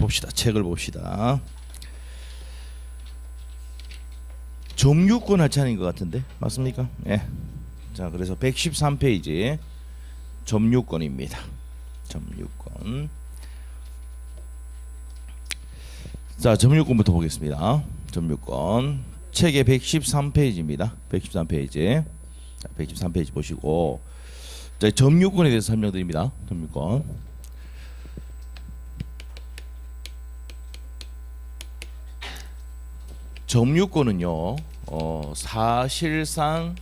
봅시다. 책을 봅시다. 점유권 할 차례인 것 같은데 맞습니까? 예. 자, 그래서 113페이지 점유권입니다. 점유권. 자, 점유권부터 보겠습니다. 점유권. 책의 113페이지입니다. 113페이지. 자, 113페이지 보시고 자, 점유권에 대해서 설명드립니다. 점유권. 점유권은요, 사실상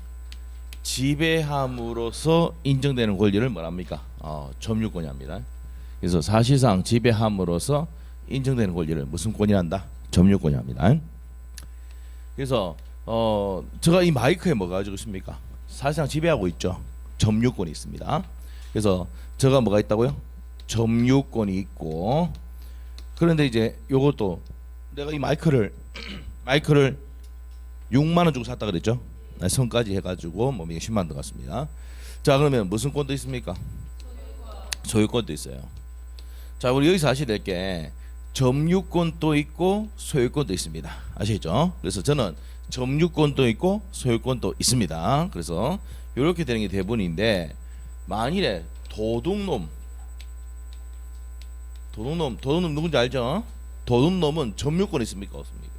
지배함으로써 인정되는 권리를 뭐랍니까? 점유권이 합니다. 그래서 사실상 지배함으로써 인정되는 권리를 무슨 권이란다? 점유권이 합니다. 그래서 제가 이 마이크에 뭐가 가지고 있습니까? 사실상 지배하고 있죠. 점유권이 있습니다. 그래서 제가 뭐가 있다고요? 점유권이 있고, 그런데 이제 요것도 내가 이 마이크를 6만 원 주고 샀다 그랬죠. 선까지 해가지고 몸이 10만 원 들어갔습니다. 자, 그러면 무슨 권도 있습니까? 소유권도 있어요. 자, 우리 여기서 아셔야 될 게 점유권도 있고 소유권도 있습니다. 아시겠죠? 그래서 저는 점유권도 있고 소유권도 있습니다. 그래서 이렇게 되는 게 대부분인데, 만일에 도둑놈 누군지 알죠? 도둑놈은 점유권 있습니까? 없습니까?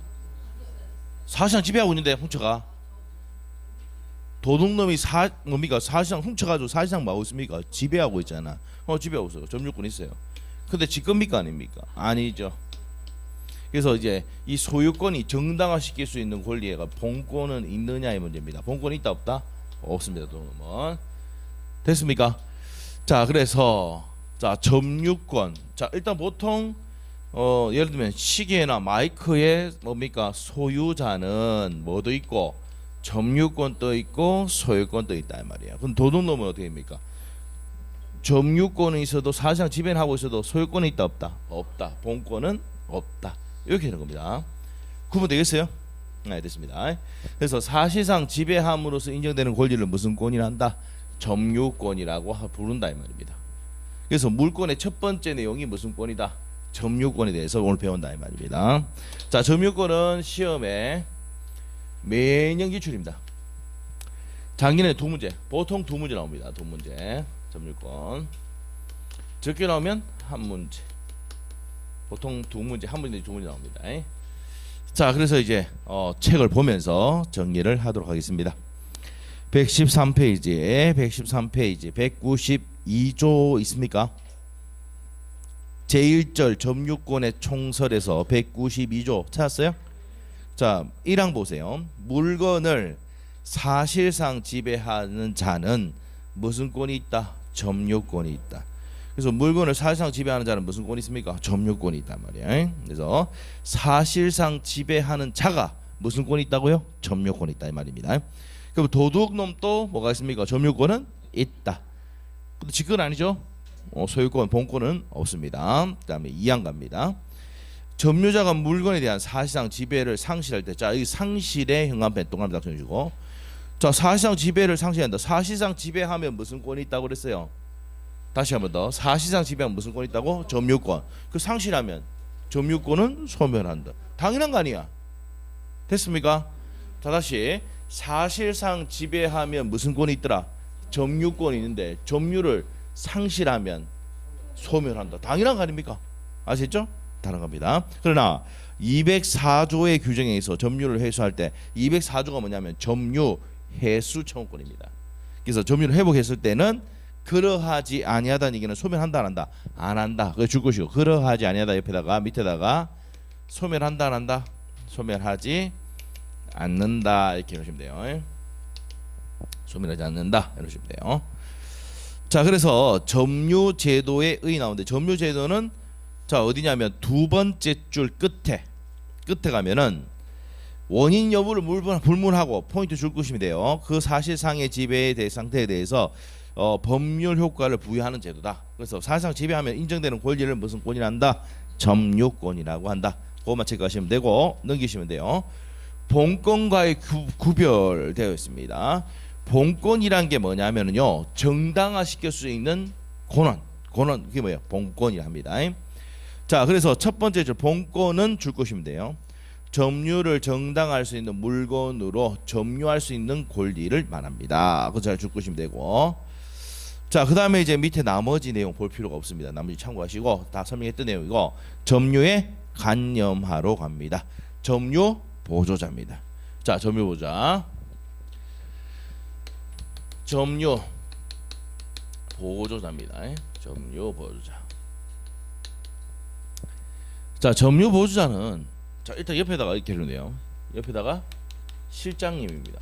사실상 지배하고 있는데 훔쳐가. 도둑놈이 뭡니까? 사실상 훔쳐가지고 사실상 뭐하고 있습니까? 지배하고 있잖아. 지배하고 있어요. 점유권 있어요. 근데 지 겁니까? 아닙니까? 아니죠. 그래서 이제 이 소유권이 정당화시킬 수 있는 권리가 본권은 있느냐의 문제입니다. 본권이 있다 없다? 없습니다. 도둑놈은. 됐습니까? 자, 그래서 자, 점유권. 자, 일단 보통 예를 들면 시계나 마이크의 뭡니까? 소유자는 뭐도 있고 점유권도 있고 소유권도 있다 이 말이야. 그럼 도둑놈은 어떻게 됩니까? 점유권은 있어도 사실상 지배는 하고 있어도 소유권은 있다 없다? 없다. 본권은 없다. 이렇게 되는 겁니다. 구분 되겠어요? 네, 됐습니다. 그래서 사실상 지배함으로써 인정되는 권리를 무슨 권이란다? 점유권이라고 부른다 이 말입니다. 그래서 물권의 첫 번째 내용이 무슨 권이다? 점유권에 대해서 오늘 배운다 이 말입니다. 자, 점유권은 시험에 매년 기출입니다. 작년에 두 문제, 보통 두 문제 나옵니다. 두 문제 점유권. 적게 나오면 한 문제. 보통 두 문제, 한 문제, 두 문제 나옵니다. 자, 그래서 이제 책을 보면서 정리를 하도록 하겠습니다. 113페이지에 192조 있습니까? 제1절 점유권의 총설에서 192조 찾았어요? 자, 1항 보세요. 물건을 사실상 지배하는 자는 무슨 권이 있다? 점유권이 있다. 그래서 물건을 사실상 지배하는 자는 무슨 권이 있습니까? 점유권이 있단 말이에요. 그래서 사실상 지배하는 자가 무슨 권이 있다고요? 점유권이 있다 이 말입니다. 그럼 도둑놈도 뭐가 있습니까? 점유권은 있다. 근데 직권 아니죠? 소유권, 본권은 없습니다. 그 다음에 2항 갑니다. 점유자가 물건에 대한 사실상 지배를 상실할 때, 자, 이 상실의 형광펜 동그라미 딱 쳐주시고, 자, 사실상 지배를 상실한다. 사실상 지배하면 무슨 권이 있다고 그랬어요? 다시 한번 더. 사실상 지배하면 무슨 권이 있다고? 점유권. 그 상실하면 점유권은 소멸한다. 당연한 거 아니야? 됐습니까? 자, 다시. 사실상 지배하면 무슨 권이 있더라? 점유권이 있는데 점유를 상실하면 소멸한다. 당연한 거 아닙니까? 아시죠? 다른 겁니다. 그러나 204조의 규정에 의해서 점유를 회수할 때 204조가 뭐냐면 점유 회수 청구권입니다. 그래서 점유를 회복했을 때는 그러하지 아니하다는 얘기는 소멸한다 안 한다? 안 한다. 그거 줄 것이고, 그러하지 아니하다 옆에다가 밑에다가 소멸한다 안 한다? 소멸하지 않는다 이렇게 해놓으시면 돼요. 소멸하지 않는다 이러시면 돼요. 자, 그래서 점유제도의 의 나오는데, 점유제도는 자 어디냐면 두 번째 줄 끝에 가면은 원인 여부를 불문하고 포인트 줄 것이면 돼요. 그 사실상의 지배의 상태에 대해서 법률 효과를 부여하는 제도다. 그래서 사실상 지배하면 인정되는 권리를 무슨 권이란다? 점유권이라고 한다. 그것만 체크하시면 되고 넘기시면 돼요. 본권과의 구별되어 있습니다. 본권이란 게 뭐냐면요, 정당화시킬 수 있는 권한 그게 뭐예요? 본권이라 합니다. 자, 그래서 첫 번째 본권은 줄 것이면 돼요. 점유를 정당할 수 있는 물건으로 점유할 수 있는 권리를 말합니다. 그거 잘 줄 것이면 되고. 자, 그 다음에 이제 밑에 나머지 내용 볼 필요가 없습니다. 나머지 참고하시고 다 설명했던 내용이고 점유에 관념하러 갑니다. 점유 보조자입니다. 자, 점유 보조자. 점유 보조자입니다. 점유 보조자. 자, 점유 보조자는 자, 일단 옆에다가 이렇게 해놓네요. 옆에다가 실장님입니다.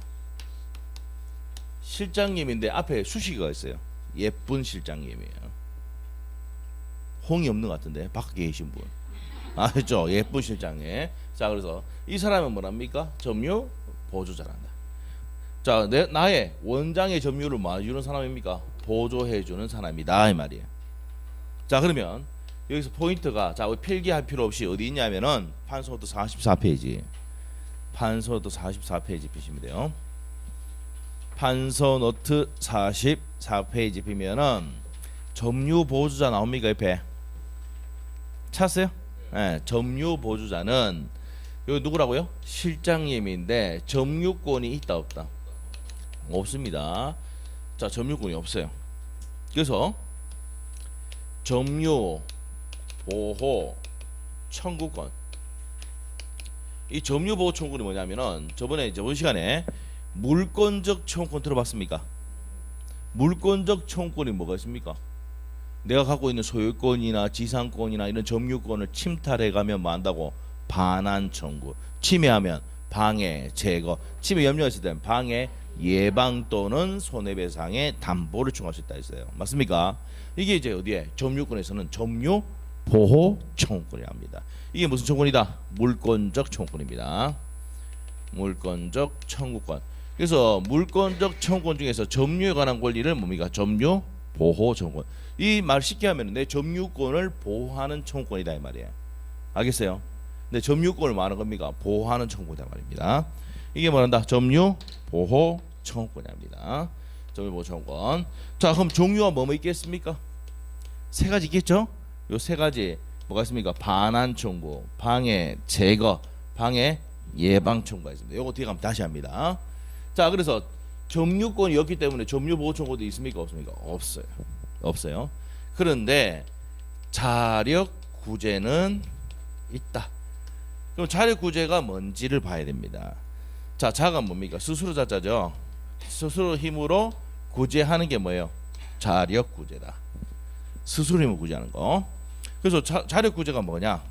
실장님인데 앞에 수식어가 있어요. 예쁜 실장님이에요. 홍이 없는 것 같은데 밖에 계신 분. 알죠? 예쁜 실장님. 자, 그래서 이 사람은 뭐랍니까? 점유 보조자란다. 자, 나의 원장의 점유를 뭐해주는 사람입니까? 보조해주는 사람이다 이 말이에요. 자, 그러면 여기서 포인트가 자, 필기할 필요 없이 어디 있냐면은 판서노트 44페이지. 판서노트 44페이지 피시면 돼요. 판서노트 44페이지 피면은 점유 보조자 나옵니까? 옆에 찾았어요? 네, 점유 보조자는 여기 누구라고요? 실장님인데 점유권이 있다 없다? 없습니다. 자, 점유권이 없어요. 그래서 점유 보호 청구권. 이 점유 보호 청구권이 뭐냐면은 저번 시간에 물권적 청구권 들어봤습니까? 물권적 청구권이 뭐가 있습니까? 내가 갖고 있는 소유권이나 지상권이나 이런 점유권을 침탈해 가면 뭐 한다고? 반환 청구. 침해하면 방해, 제거. 침해 염려가 있을 때는 방해, 예방 또는 손해배상의 담보를 청구할 수 있다 했어요. 맞습니까? 이게 이제 어디에? 점유권에서는 점유 보호 청구권이 합니다. 이게 무슨 청구권이다? 물권적 청구권입니다. 물권적 청구권. 그래서 물권적 청구권 중에서 점유에 관한 권리를 뭡니까? 점유 보호 청구권. 이 말 쉽게 하면 내 점유권을 보호하는 청구권이다 이 말이에요. 알겠어요? 내 점유권을 말하는 겁니까? 보호하는 청구권이다 말입니다. 이게 뭐란다? 점유 보호 청구권입니다. 점유 보호 청구권. 자, 그럼 종류가 뭐뭐 있겠습니까? 세 가지 있겠죠? 요 세 가지 뭐가 있습니까? 반환 청구, 방해, 제거, 방해, 예방 청구가 있습니다. 요거 뒤에 가면 다시 합니다. 자, 그래서 점유권이 없기 때문에 점유 보호 청구도 있습니까? 없습니까? 없어요. 없어요. 그런데 자력 구제는 있다. 그럼 자력 구제가 뭔지를 봐야 됩니다. 자, 자가 뭡니까? 스스로 자자죠. 스스로 힘으로 구제하는 게 뭐예요? 자력 구제다. 스스로 힘으로 구제하는 거. 그래서 자력 구제가 뭐냐?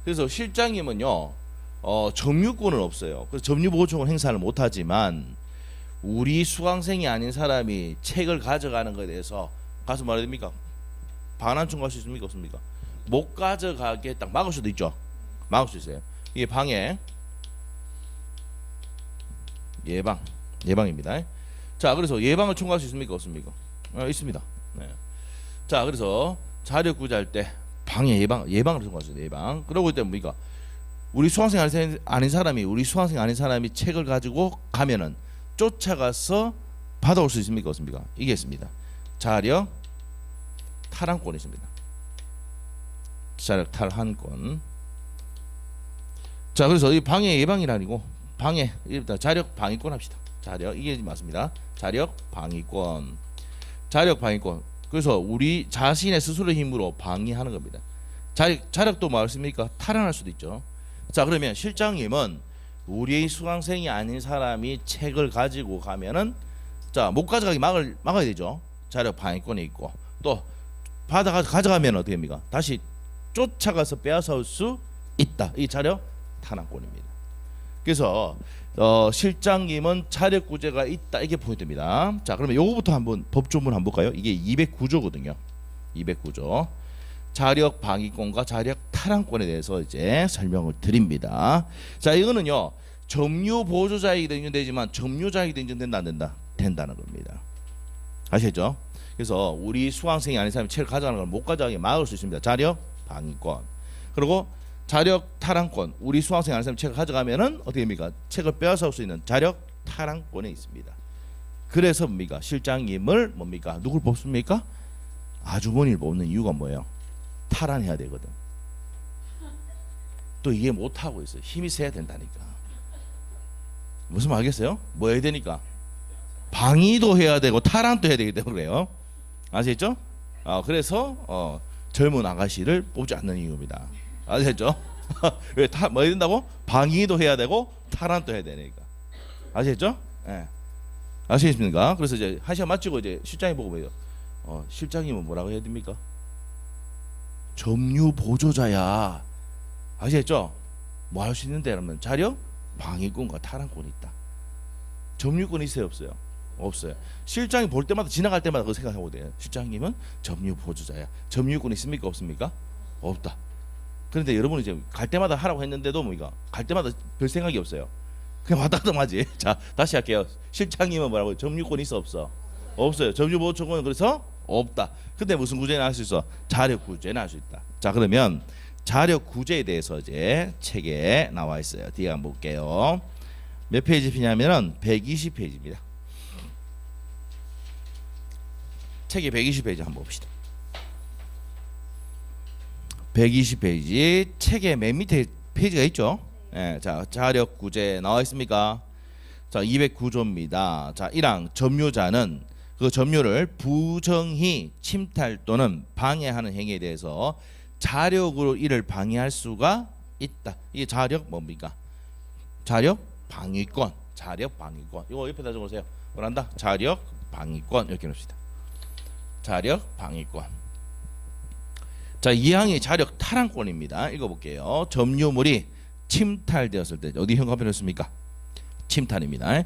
그래서 실장님은요, 점유권은 없어요. 그래서 점유 보호 청구 행사를 못하지만 우리 수강생이 아닌 사람이 책을 가져가는 것에 대해서 가서 말해야 됩니까? 반환 청구할 수 있습니까? 없습니까? 못 가져가게 딱 막을 수도 있죠. 막을 수 있어요. 이게 방해, 예방입니다. 자, 그래서 예방을 청구할 수 있습니까? 없습니까? 있습니다. 네. 자, 그래서 자력 구제할 때 방해, 예방을 청구할 수 있어요. 예방. 그러고 있을 때 뭡니까? 우리 수강생 아닌 사람이 책을 가지고 가면은 쫓아가서 받아올 수 있습니까? 없습니까? 이게 있습니다. 자력 탈환권이 있습니다. 자력 탈환권. 자, 그래서 이 방해 예방이 아니고 방해, 자력 방위권 합시다. 자력, 이게 맞습니다. 자력 방위권. 자력 방위권. 그래서 우리 자신의 스스로의 힘으로 방위하는 겁니다. 자력도 말씀입니까? 탈환할 수도 있죠. 자, 그러면 실장님은 우리의 수강생이 아닌 사람이 책을 가지고 가면은 자, 못 가져가게 막아야 되죠. 자력 방위권이 있고 또 가져가면 어떻게 됩니까? 다시 쫓아가서 빼앗아올 수 있다. 이 자력 탄압권입니다. 그래서 실장님은 자력 구제가 있다. 이게 포인트입니다. 자, 그러면 요거부터 한번 법조문 한번 볼까요? 이게 209조거든요. 209조. 자력 방위권과 자력 탈환권에 대해서 이제 설명을 드립니다. 자, 이거는요. 점유 보조자에게도 인정되지만 점유자에게도 인정된다 안 된다? 된다는 겁니다. 아시겠죠? 그래서 우리 수강생이 아닌 사람이 책을 가져가는 걸 못 가져가게 막을 수 있습니다. 자력 방위권. 그리고 자력 탈환권. 우리 수강생이 아닌 사람이 책을 가져가면은 어떻게 됩니까? 책을 빼앗아올 수 있는 자력 탈환권에 있습니다. 그래서 뭡니까? 실장님을 뭡니까? 누굴 뽑습니까? 아주머니를 뽑는 이유가 뭐예요? 탈환해야 되거든. 또 이해 못 하고 있어요. 힘이 세야 된다니까. 무슨 말 알겠어요? 뭐 해야 되니까? 방위도 해야 되고 탈환도 해야 되기 때문에 그래요. 아시겠죠? 그래서 젊은 아가씨를 뽑지 않는 이유입니다. 아시겠죠? 뭐 해야 된다고? 방위도 해야 되고 탈환도 해야 되니까. 아시겠죠? 예. 아시겠습니까? 그래서 이제 한 시간 마치고 이제 실장이 보고 뭐예요? 실장님은 뭐라고 해야 됩니까? 점유 보조자야. 아시겠죠? 뭐 할 수 있는데 그러면 자력 방위권과 탈환권이 있다. 점유권 있어요, 없어요? 없어요. 실장이 볼 때마다 지나갈 때마다 그 생각하고 돼요. 실장님은 점유 보조자야. 점유권 있습니까, 없습니까? 없다. 그런데 여러분 이제 갈 때마다 하라고 했는데도 뭐가 갈 때마다 별 생각이 없어요. 그냥 왔다 갔다 하지. 자, 다시 할게요. 실장님은 뭐라고? 점유권 있어, 없어? 없어요. 점유 보조권은 그래서 없다. 근데 무슨 구제는 할 수 있어? 자력 구제는 할 수 있다. 자, 그러면 자력 구제에 대해서 이제 책에 나와 있어요. 뒤에 한번 볼게요. 몇 페이지냐면은 120페이지입니다. 책이 120페이지 한번 봅시다. 120페이지 책의 맨 밑에 페이지가 있죠. 예, 자, 자력 구제 나와 있습니까? 자, 209조입니다. 자, 1항 점유자는 그 점유를 부정히 침탈 또는 방해하는 행위에 대해서 자력으로 이를 방해할 수가 있다. 이게 자력 뭡니까? 자력 방위권. 자력 방위권. 이거 옆에다 적으세요. 뭐란다? 자력 방위권 이렇게 놓읍시다. 자력 방위권. 자, 2항이 자력 탈환권입니다. 읽어볼게요. 점유물이 침탈되었을 때 어디 현관편이었습니까? 침탈입니다.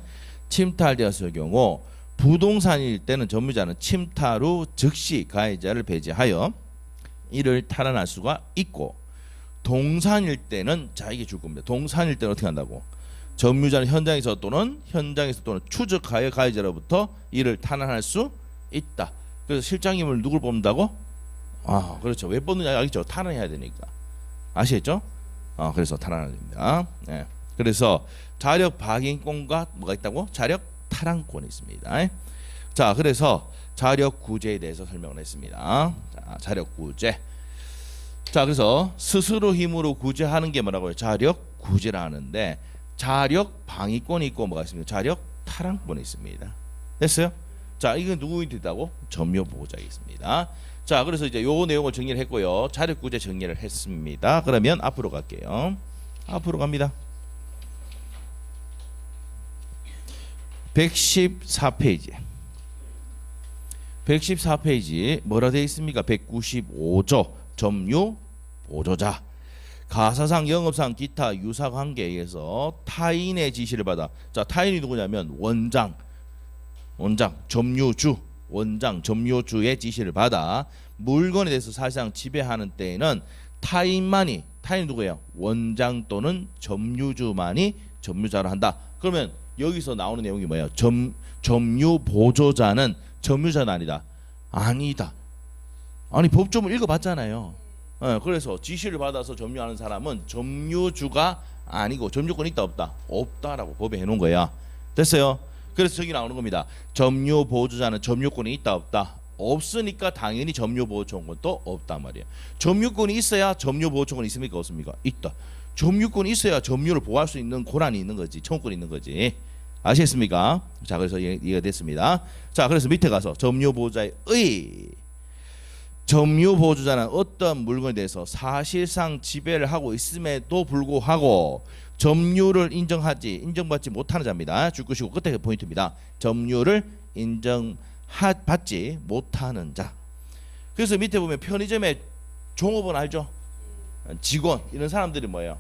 침탈되었을 경우 부동산일 때는 점유자는 침탈 후 즉시 가해자를 배제하여 이를 탈환할 수가 있고, 동산일 때는 자 이게 줄 겁니다. 동산일 때는 어떻게 한다고? 점유자는 현장에서 또는 추적하여 가해자로부터 이를 탈환할 수 있다. 그래서 실장님을 누굴 뽑는다고? 그렇죠. 왜 뽑느냐 알겠죠? 탈환해야 되니까. 아시겠죠? 그래서 탈환해야 됩니다. 네. 그래서 자력 방위권과 뭐가 있다고? 자력 탈환권이 있습니다. 자, 그래서 자력 구제에 대해서 설명을 했습니다. 자, 자력 구제. 자, 그래서 스스로 힘으로 구제하는 게 뭐라고요? 자력 구제라 하는데, 자력 방위권이 있고 뭐가 있습니까? 자력 탈환권이 있습니다. 됐어요? 자, 이건 누구한테 있다고? 점유 보호자에 있습니다. 자, 그래서 이제 요 내용을 정리를 했고요. 자력 구제 정리를 했습니다. 그러면 앞으로 갈게요. 앞으로 갑니다. 114페이지. 114페이지 뭐라 되어 있습니까? 195조 점유 보조자. 가사상 영업상 기타 유사 관계에 의해서 타인의 지시를 받아. 자, 타인이 누구냐면 원장 점유주, 원장 점유주의 지시를 받아 물건에 대해서 사실상 지배하는 때에는 타인이 누구예요? 원장 또는 점유주만이 점유자로 한다. 그러면 여기서 나오는 내용이 뭐예요? 점유 보조자는 점유자는 아니다. 아니, 법조문 읽어봤잖아요. 그래서 지시를 받아서 점유하는 사람은 점유주가 아니고, 점유권 있다 없다? 없다라고 법에 해놓은 거야. 됐어요? 그래서 저기 나오는 겁니다. 점유 보조자는 점유권이 있다 없다? 없으니까 당연히 점유 보호청구권도 없단 말이에요. 점유권이 있어야 점유 보호청구권이 있습니까, 없습니까? 있다. 점유권이 있어야 점유를 보호할 수 있는 권한이 있는 거지, 청구권이 있는 거지. 아시겠습니까? 자, 그래서 이해가 됐습니다. 자, 그래서 밑에 가서 점유 보호자의 점유 보조자는 어떤 물건에 대해서 사실상 지배를 하고 있음에도 불구하고 점유를 인정받지 못하는 자입니다. 줄 것이고 끝에 포인트입니다. 점유를 인정받지 못하는 자. 그래서 밑에 보면 편의점의 종업원 알죠? 직원 이런 사람들이 뭐예요?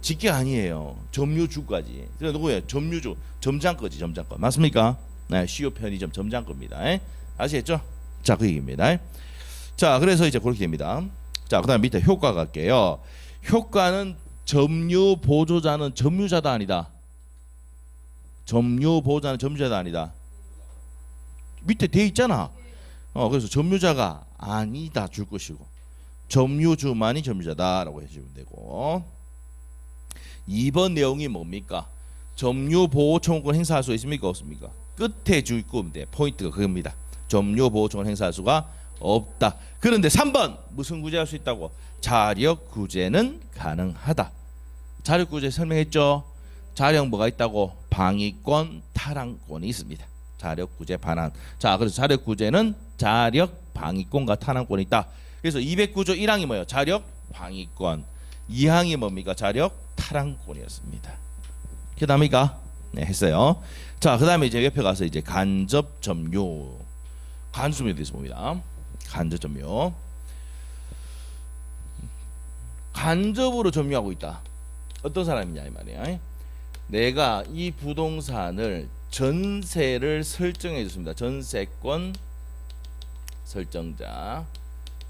직계 아니에요. 점유주까지. 그래서 누구예요? 점유주, 점장거지, 점장거. 맞습니까? 네, 시효 편의점 점장거입니다. 아시겠죠? 자, 그 얘기입니다. 자, 그래서 이제 그렇게 됩니다. 자, 그다음 밑에 효과 갈게요. 효과는 점유 보조자는 점유자다 아니다? 점유 보조자는 점유자다 아니다? 밑에 돼 있잖아. 그래서 점유자가 아니다 줄 것이고, 점유주만이 점유자다라고 해주면 되고. 2번 내용이 뭡니까? 점유 보호 청구권 행사할 수 있습니까, 없습니까? 끝에 줄 건데 포인트가 그겁니다. 점유 보호 청구권 행사할 수가 없다. 그런데 3번 무슨 구제할 수 있다고? 자력 구제는 가능하다. 자력 구제 설명했죠. 자력 뭐가 있다고? 방위권, 탈환권이 있습니다. 자력 구제 반환. 자, 그래서 자력 구제는 자력, 방위권과 탈환권이 있다. 그래서 209조 1항이 뭐예요? 자력, 방위권. 2항이 뭡니까? 자력, 탈환권이었습니다. 그다음이가 네, 했어요. 자, 그다음에 이제 옆에 가서 이제 간접 점유. 간접 점유에 대해서 봅니다. 간접 점유. 간접으로 점유하고 있다. 어떤 사람이냐 이 말이야. 내가 이 부동산을 전세를 설정해 줬습니다. 전세권 설정자.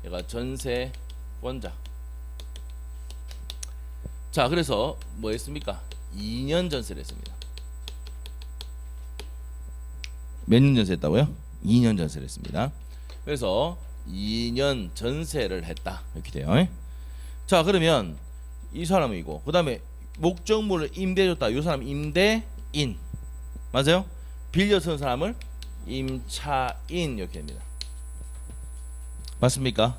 얘가 전세권자. 자, 그래서 뭐 했습니까? 2년 전세를 했습니다. 몇 년 전세 했다고요? 2년 전세를 했습니다. 그래서 2년 전세를 했다. 이렇게 돼요. 자, 그러면 이 사람이고 그다음에 목적물을 임대해줬다. 이 사람 임대인 맞아요? 빌려 쓴 사람을 임차인 이렇게 됩니다. 맞습니까?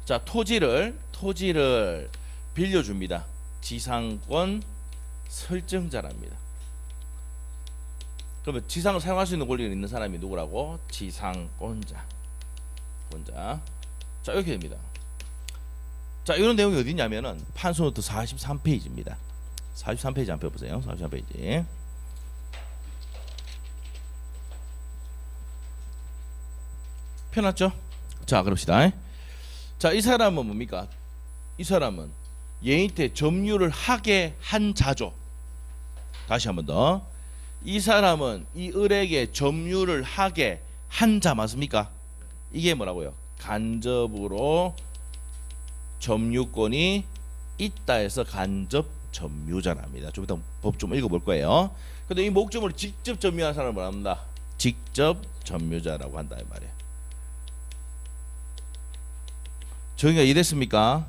자, 토지를 빌려줍니다. 지상권 설정자랍니다. 그러면 지상을 사용할 수 있는 권리가 있는 사람이 누구라고? 지상권자. 자, 이렇게 됩니다. 자, 이런 내용이 어디 있냐면은 판소노트 43페이지입니다. 43페이지 한번 펴보세요. 43페이지. 펴놨죠? 자, 그럽시다. 자, 이 사람은 뭡니까? 이 사람은 얘한테 점유를 하게 한 자죠. 다시 한번 더. 이 사람은 이 을에게 점유를 하게 한 자 맞습니까? 이게 뭐라고요? 간접으로 점유권이 있다 해서 간접 점유자랍니다. 좀 이따 법 좀 읽어볼 거예요. 근데 이 목적물을 직접 점유한 사람을 뭐라 합니다? 직접 점유자라고 한다 이 말이에요. 정의가 이해됐습니까?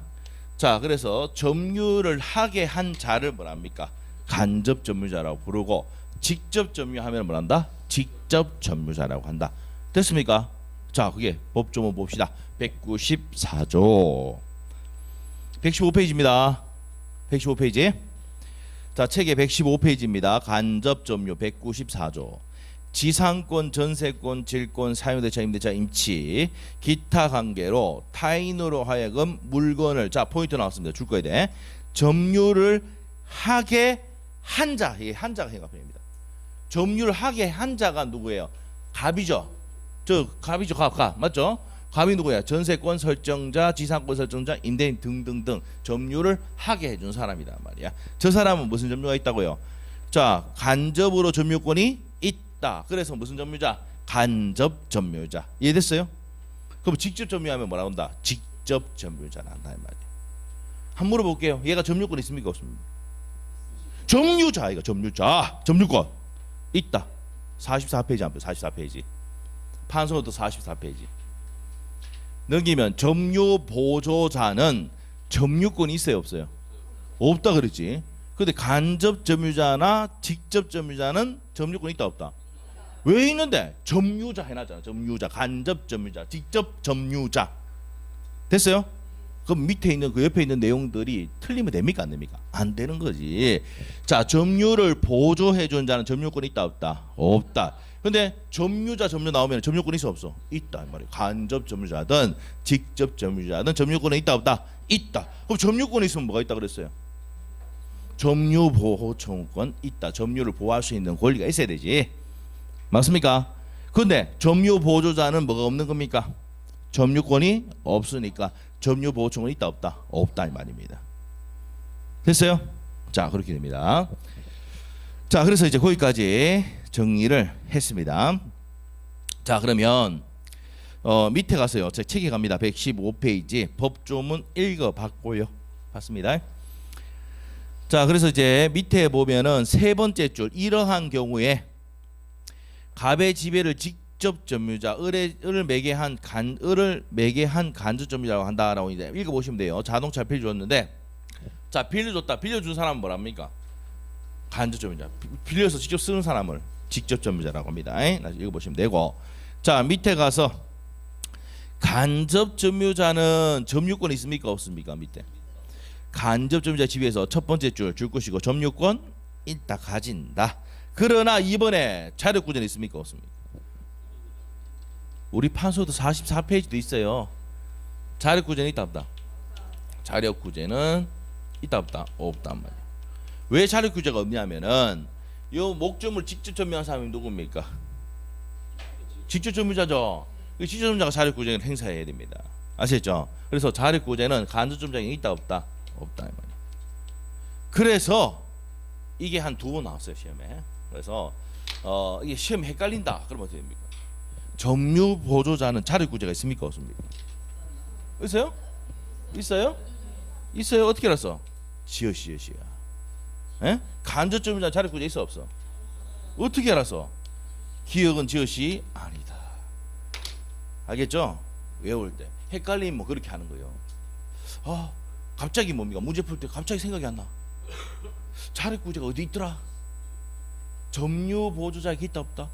자, 그래서 점유를 하게 한 자를 뭐라 합니까? 간접 점유자라고 부르고 직접 점유하면 뭐라 한다? 직접 점유자라고 한다. 됐습니까? 자, 그게 법 좀 봅시다. 194조 115페이지입니다. 115페이지. 자, 책의 115페이지입니다. 간접 점유 194조. 지상권, 전세권, 질권, 사용대차, 임대차, 임치, 기타 관계로 타인으로 하여금 물건을 자 포인트 나왔습니다. 줄 거야 돼. 점유를 하게 한 자, 이게 한 자가 해갑입니다. 점유를 하게 한 자가 누구예요? 갑이죠. 저 갑이죠, 갑 맞죠? 갑이 누구야? 전세권 설정자, 지상권 설정자, 임대인 등등등 점유를 하게 해준 사람이란 말이야. 저 사람은 무슨 점유가 있다고요? 자, 간접으로 점유권이 있다. 그래서 무슨 점유자? 간접 점유자. 이해됐어요? 그럼 직접 점유하면 뭐라 한다? 직접 점유자라 한다 이 말이야. 한번 물어볼게요. 얘가 점유권 있습니까? 없습니까? 점유자, 이거 점유자, 점유권 있다. 44페이지 한번 44페이지. 판소노트 44페이지. 넘기면 점유 보조자는 점유권이 있어요, 없어요? 없다 그랬지. 근데 간접 점유자나 직접 점유자는 점유권이 있다 없다? 왜 있는데? 점유자 해놨잖아. 점유자, 간접 점유자, 직접 점유자. 됐어요? 그럼 밑에 있는 그 옆에 있는 내용들이 틀리면 됩니까 안 됩니까? 안 되는 거지. 자, 점유를 보조해 준 자는 점유권이 있다 없다? 없다. 근데 점유자 점유 나오면 점유권이 있어 없어? 있다 이 말이에요. 간접 점유자든 직접 점유자든 점유권이 있다 없다? 있다. 그럼 점유권이 있으면 뭐가 있다 그랬어요? 점유 보호 청구권 있다. 점유를 보호할 수 있는 권리가 있어야 되지. 맞습니까? 근데 점유 보조자는 뭐가 없는 겁니까? 점유권이 없으니까 점유 보호 청구는 있다 없다? 없다 이 말입니다. 됐어요? 자, 그렇게 됩니다. 자, 그래서 이제 거기까지 정리를 했습니다. 자, 그러면 밑에 가서요. 제 책에 갑니다. 115페이지 법조문 읽어봤고요. 봤습니다. 자, 그래서 이제 밑에 보면은 세 번째 줄 이러한 경우에 갑의 지배를 직접 점유자 을을 매개한 간접 점유자라고 한다라고 이제 읽어보시면 돼요. 자동차 빌려줬는데 자, 빌려줬다. 빌려준 사람은 뭐랍니까? 간접 점유자. 빌려서 직접 쓰는 사람을 직접 점유자라고 합니다. 다시 읽어보시면 되고. 자, 밑에 가서 간접 점유자는 점유권 있습니까 없습니까? 밑에 간접 점유자 지위에서 첫 번째 줄 것이고 점유권 있다 가진다. 그러나 이번에 자력구제는 있습니까 없습니까? 우리 판소도 44페이지도 있어요. 자력구제는 있다 없다? 자력구제는 있다 없다? 없단 말이야. 왜 자력구제가 없냐면은 요 목적물 직접 점유한 사람이 누굽니까? 직접 점유자죠. 직접 점유자가 자력구제를 행사해야 됩니다. 아시겠죠? 그래서 자력구제는 간접 점유자에게 있다 없다? 없다 이 말이야. 그래서 이게 한 두 번 나왔어요 시험에. 그래서 이게 시험 헷갈린다. 그러면 어떻게 됩니까? 점유 보조자는 자력구제가 있습니까 없습니까? 있어요? 있어요? 있어요. 어떻게 알았어? 지어시야. 에? 간접 점유자 자력구제 있어 없어? 어떻게 알았어? 기억은 지어시 아니다. 알겠죠? 외울 때 헷갈리면 뭐 그렇게 하는 거예요. 갑자기 뭡니까? 문제 풀 때 갑자기 생각이 안 나. 자력구제가 어디 있더라? 점유 보조자에게 있다 없다?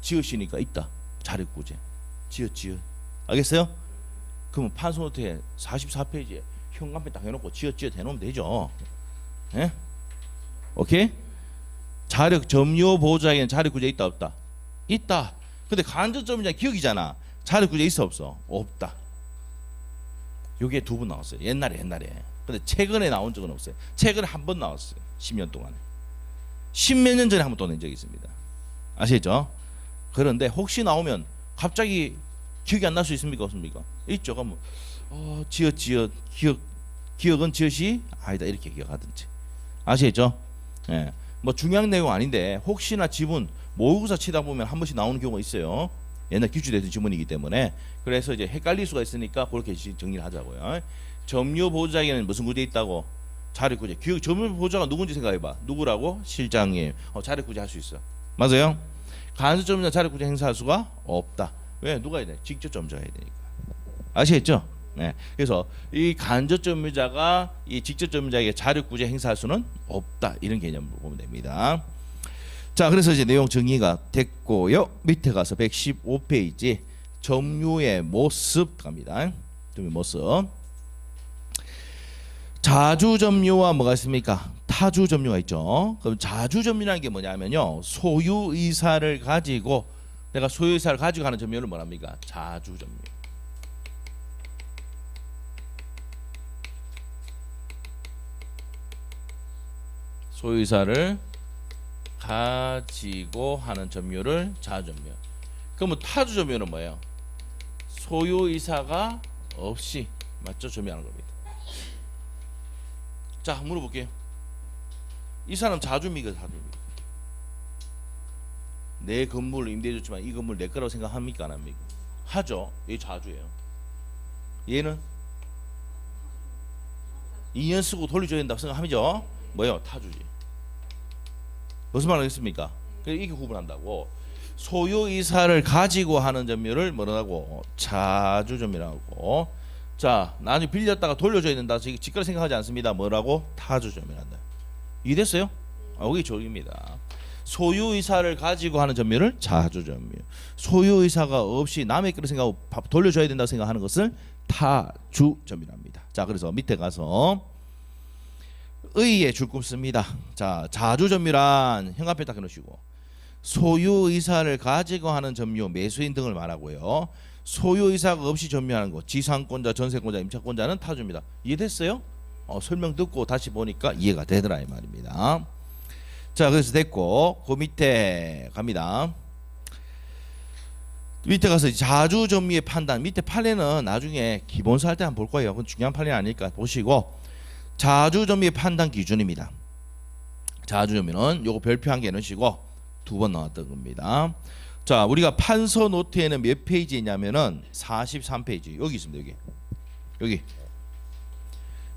지어시니까 있다. 자력구제 지어. 알겠어요? 그러면 판소노트에 44페이지에 현관펜 딱 해놓고 지어 대놓으면 되죠. 예? 오케이? 자력 점유 보조자에게는 자력구제 있다 없다? 있다. 근데 간접 점유자 기억이잖아. 자력구제 있어 없어? 없다. 요게 두 번 나왔어요. 옛날에. 근데 최근에 나온 적은 없어요. 최근에 한 번 나왔어요. 10년 동안에. 10몇 년 전에 한 번 또 낸 적이 있습니다. 아시겠죠? 그런데 혹시 나오면 갑자기 기억이 안 날 수 있습니까 없습니까? 있죠. 그러면 지어 기억은 지어시 아니다 이렇게 기억하든지. 아시겠죠? 예. 뭐 중요한 내용 아닌데 혹시나 지문 모의고사 치다 보면 한 번씩 나오는 경우가 있어요. 옛날 기출됐던 지문이기 때문에. 그래서 이제 헷갈릴 수가 있으니까 그렇게 정리를 하자고요. 점유 보조자에게는 무슨 구제 있다고? 자력구제. 기억 점유 보조자가 누군지 생각해봐. 누구라고? 실장님. 자력구제 할 수 있어. 맞아요? 간접 점유자 자력구제 행사할 수가 없다. 왜? 누가 해야 돼? 직접 점유자가 해야 되니까. 아시겠죠? 네. 그래서 이 간접 점유자가 이 직접 점유자에게 자력구제 행사할 수는 없다. 이런 개념으로 보면 됩니다. 자, 그래서 이제 내용 정리가 됐고요. 밑에 가서 115페이지 점유의 모습 갑니다. 점유 모습. 자주 점유와 뭐가 있습니까? 타주 점유가 있죠. 그럼 자주 점유라는 게 뭐냐면요. 소유 의사를 가지고 내가 소유 의사를 가지고 하는 점유를 뭐랍니까? 자주 점유. 소유 의사를 가지고 하는 점유를 자주 점유. 그러면 타주 점유는 뭐예요? 소유 의사가 없이 맞죠? 점유하는 겁니다. 자, 물어볼게요. 이 사람 자주입니까? 타주입니까? 내 건물을 임대해줬지만 이 건물 내 거라고 생각합니까? 안 합니까? 하죠. 얘 자주예요. 얘는 2년 쓰고 돌려줘야 된다고 생각하죠. 뭐예요? 타주지. 무슨 말 하겠습니까? 이게 구분한다고. 소유 의사를 가지고 하는 점유를 뭐라고? 자주 점유라고. 자, 나중에 빌렸다가 돌려줘야 된다. 직거래 생각하지 않습니다. 뭐라고? 타주 점유한다. 이해됐어요? 여기 조입니다. 소유 의사를 가지고 하는 점유를 자주 점유. 소유 의사가 없이 남의 거를 생각하고 돌려줘야 된다고 생각하는 것을 타주 점유랍니다. 자, 그래서 밑에 가서 의에 줄 굽습니다. 자, 자주 점유란 현관펜 딱 해놓으시고 소유 의사를 가지고 하는 점유, 매수인 등을 말하고요. 소유 의사가 없이 점유하는 거, 지상권자, 전세권자, 임차권자는 타주입니다. 이해됐어요? 설명 듣고 다시 보니까 이해가 되더라 이 말입니다. 자, 그래서 됐고 그 밑에 갑니다. 밑에 가서 자주 점유의 판단. 밑에 판례는 나중에 기본서 할 때 한번 볼 거예요. 그건 중요한 판례 아니니까 보시고. 자주 점유의 판단 기준입니다. 자주 점유는 요거 별표 한 개 넣으시고 두 번 나왔던 겁니다. 자, 우리가 판서 노트에는 몇 페이지에 있냐면은 43페이지. 여기 있습니다. 여기.